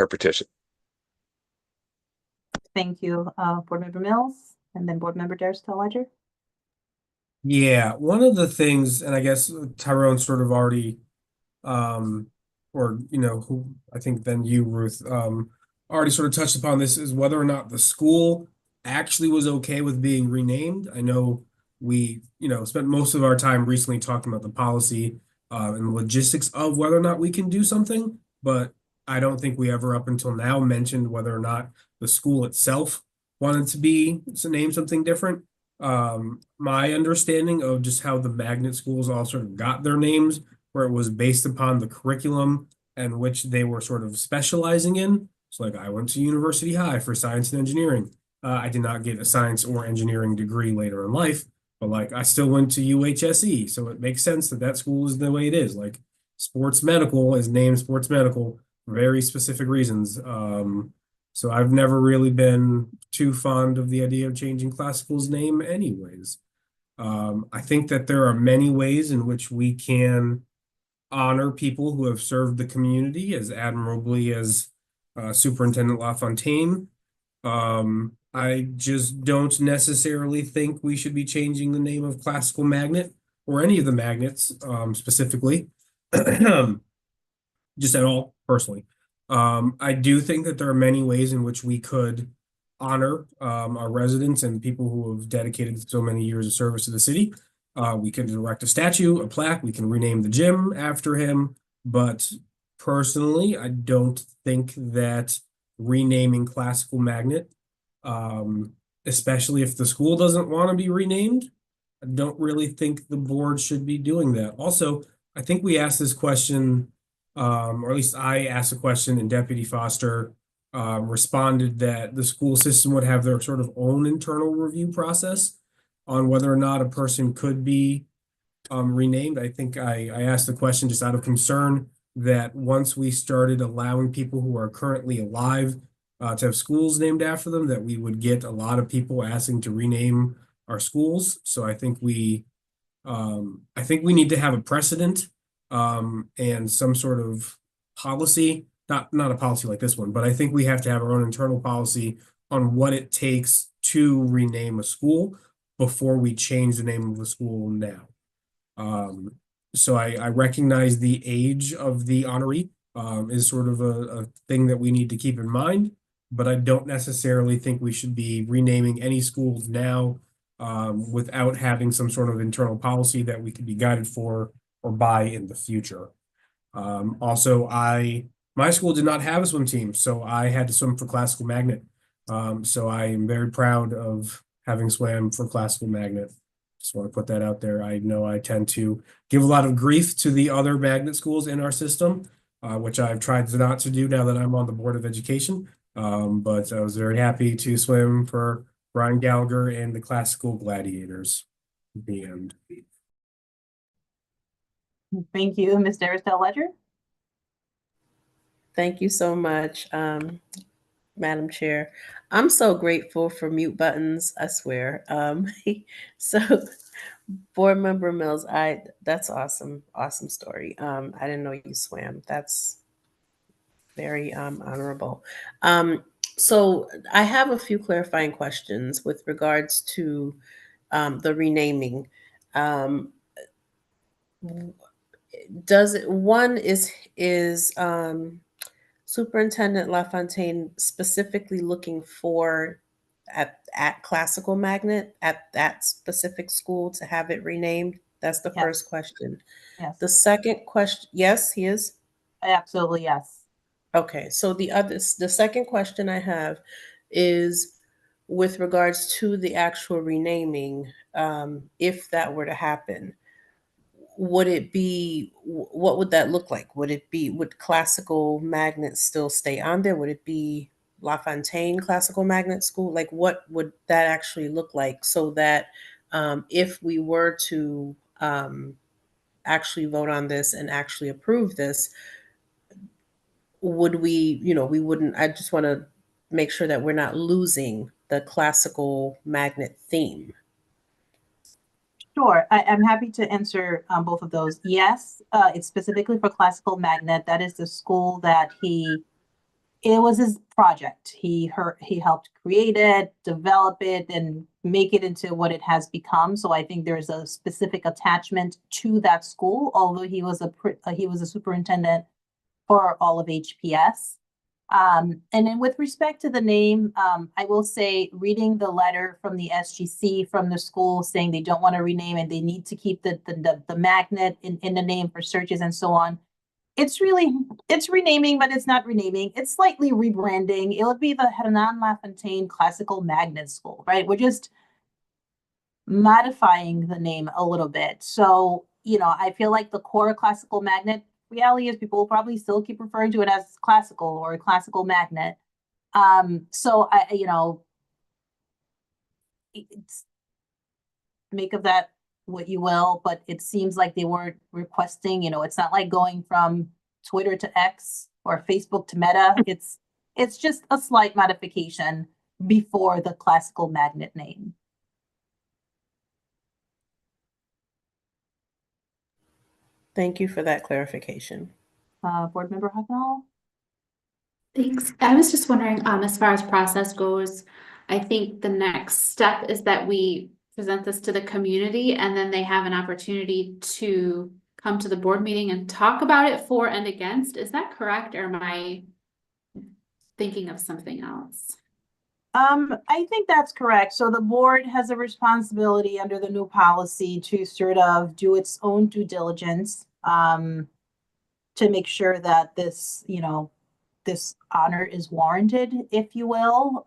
petition. Thank you, Board Member Mills, and then Board Member Darstell-Ledger. Yeah, one of the things, and I guess Tyrone sort of already, or who I think then you, Ruth, already sort of touched upon this, is whether or not the school actually was okay with being renamed. I know we, spent most of our time recently talking about the policy and logistics of whether or not we can do something, but I don't think we ever up until now mentioned whether or not the school itself wanted to name something different. My understanding of just how the magnet schools all sort of got their names, where it was based upon the curriculum and which they were sort of specializing in. So like, I went to University High for science and engineering. I did not get a science or engineering degree later in life, but like, I still went to UHSE. So it makes sense that school is the way it is. Like, sports medical is named sports medical for very specific reasons. So I've never really been too fond of the idea of changing Classical's name anyways. I think that there are many ways in which we can honor people who have served the community as admirably as Superintendent LaFontaine. I just don't necessarily think we should be changing the name of Classical Magnet, or any of the magnets specifically, just at all, personally. I do think that there are many ways in which we could honor our residents and people who have dedicated so many years of service to the city. We can erect a statue, a plaque, we can rename the gym after him, but personally, I don't think that renaming Classical Magnet, especially if the school doesn't want to be renamed, I don't really think the board should be doing that. Also, I think we asked this question, or at least I asked a question, and Deputy Foster responded that the school system would have their sort of own internal review process on whether or not a person could be renamed. I think I asked the question just out of concern that once we started allowing people who are currently alive to have schools named after them, that we would get a lot of people asking to rename our schools. So I think we need to have a precedent and some sort of policy, not a policy like this one, but I think we have to have our own internal policy on what it takes to rename a school before we change the name of the school now. So I recognize the age of the honoree is sort of a thing that we need to keep in mind, but I don't necessarily think we should be renaming any schools now without having some sort of internal policy that we could be guided for or by in the future. Also, my school did not have a swim team, so I had to swim for Classical Magnet. So I am very proud of having swam for Classical Magnet. Just want to put that out there. I know I tend to give a lot of grief to the other magnet schools in our system, which I've tried not to do now that I'm on the Board of Education. But I was very happy to swim for Brian Gallagher and the Classical Gladiators. The end. Thank you, Ms. Derisdale Ledger. Thank you so much, Madam Chair. I'm so grateful for mute buttons, I swear. So Board Member Mills, that's awesome. Awesome story. I didn't know you swam. That's very honorable. So I have a few clarifying questions with regards to the renaming. Is Superintendent LaFontaine specifically looking for at Classical Magnet at that specific school to have it renamed? That's the first question. Yes. The second question, yes, he is? Absolutely, yes. Okay, so the second question I have is with regards to the actual renaming, if that were to happen, what would that look like? Would Classical Magnet still stay on there? Would it be LaFontaine Classical Magnet School? Like, what would that actually look like so that if we were to actually vote on this and actually approve this, would we wouldn't, I just want to make sure that we're not losing the Classical Magnet theme. Sure, I'm happy to answer both of those. Yes, it's specifically for Classical Magnet. That is the school that it was his project. He helped create it, develop it, and make it into what it has become. So I think there's a specific attachment to that school, although he was a superintendent for all of HPS. And then with respect to the name, I will say, reading the letter from the SGC from the school saying they don't want to rename and they need to keep the magnet in the name for searches and so on. It's renaming, but it's not renaming. It's slightly rebranding. It would be the Hernan LaFontaine Classical Magnet School, right? We're just modifying the name a little bit. So, I feel like the core Classical Magnet reality is people will probably still keep referring to it as classical or Classical Magnet. So it's, make of that what you will, but it seems like they weren't requesting, it's not like going from Twitter to X or Facebook to Meta. It's just a slight modification before the Classical Magnet name. Thank you for that clarification. Board Member Hucknall? Thanks. I was just wondering, as far as process goes, I think the next step is that we present this to the community and then they have an opportunity to come to the board meeting and talk about it for and against. Is that correct, or am I thinking of something else? I think that's correct. So the board has a responsibility under the new policy to sort of do its own due diligence to make sure that this, this honor is warranted, if you will.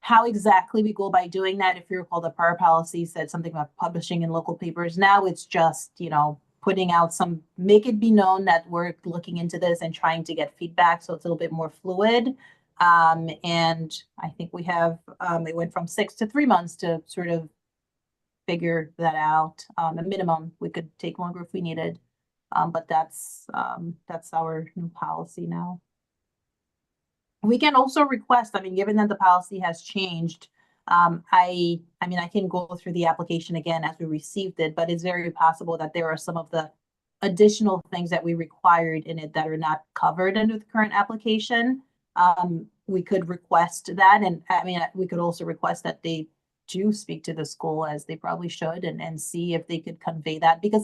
how exactly we go by doing that. If you recall, the prior policy said something about publishing in local papers. Now it's just, putting out make it be known that we're looking into this and trying to get feedback. So it's a little bit more fluid. And I think we have, it went from 6 to 3 months to sort of figure that out. A minimum, we could take longer if we needed. But that's our new policy now. We can also request, given that the policy has changed, I can go through the application again as we received it, but it's very possible that there are some of the additional things that we required in it that are not covered under the current application. We could request that, and we could also request that they do speak to the school, as they probably should, and see if they could convey that, because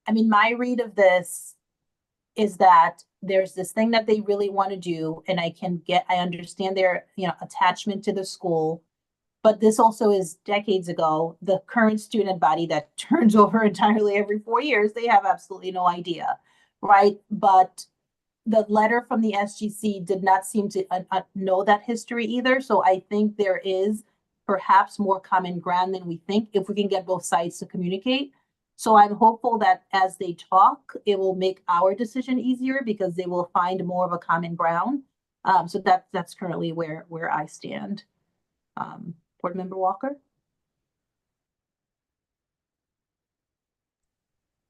my read of this is that there's this thing that they really want to do, and I understand their, attachment to the school, but this also is decades ago. The current student body that turns over entirely every 4 years, they have absolutely no idea, right? But the letter from the SGC did not seem to know that history either. So I think there is perhaps more common ground than we think if we can get both sides to communicate. So I'm hopeful that as they talk, it will make our decision easier because they will find more of a common ground. So that's currently where I stand. Board Member Walker?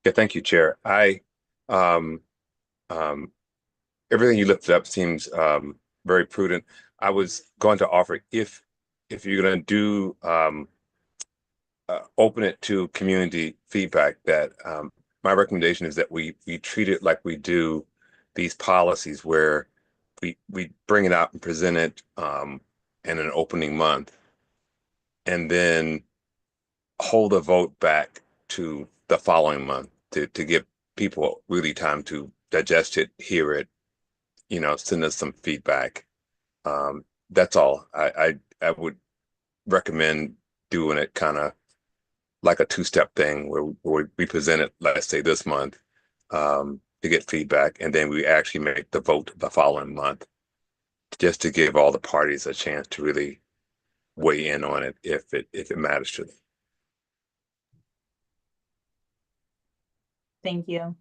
Yeah, thank you, Chair. Everything you lifted up seems very prudent. I was going to offer, if you're going to do open it to community feedback, that my recommendation is that we treat it like we do these policies, where we bring it out and present it in an opening month, and then hold a vote back to the following month to give people really time to digest it, hear it, send us some feedback. That's all. I would recommend doing it kind of like a two-step thing, where we present it, let's say this month, to get feedback, and then we actually make the vote the following month, just to give all the parties a chance to really weigh in on it if it matters to them. Thank you.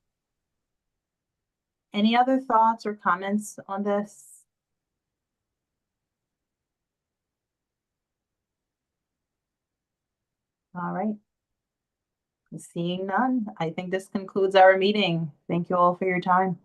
Any other thoughts or comments on this? All right. Seeing none, I think this concludes our meeting. Thank you all for your time.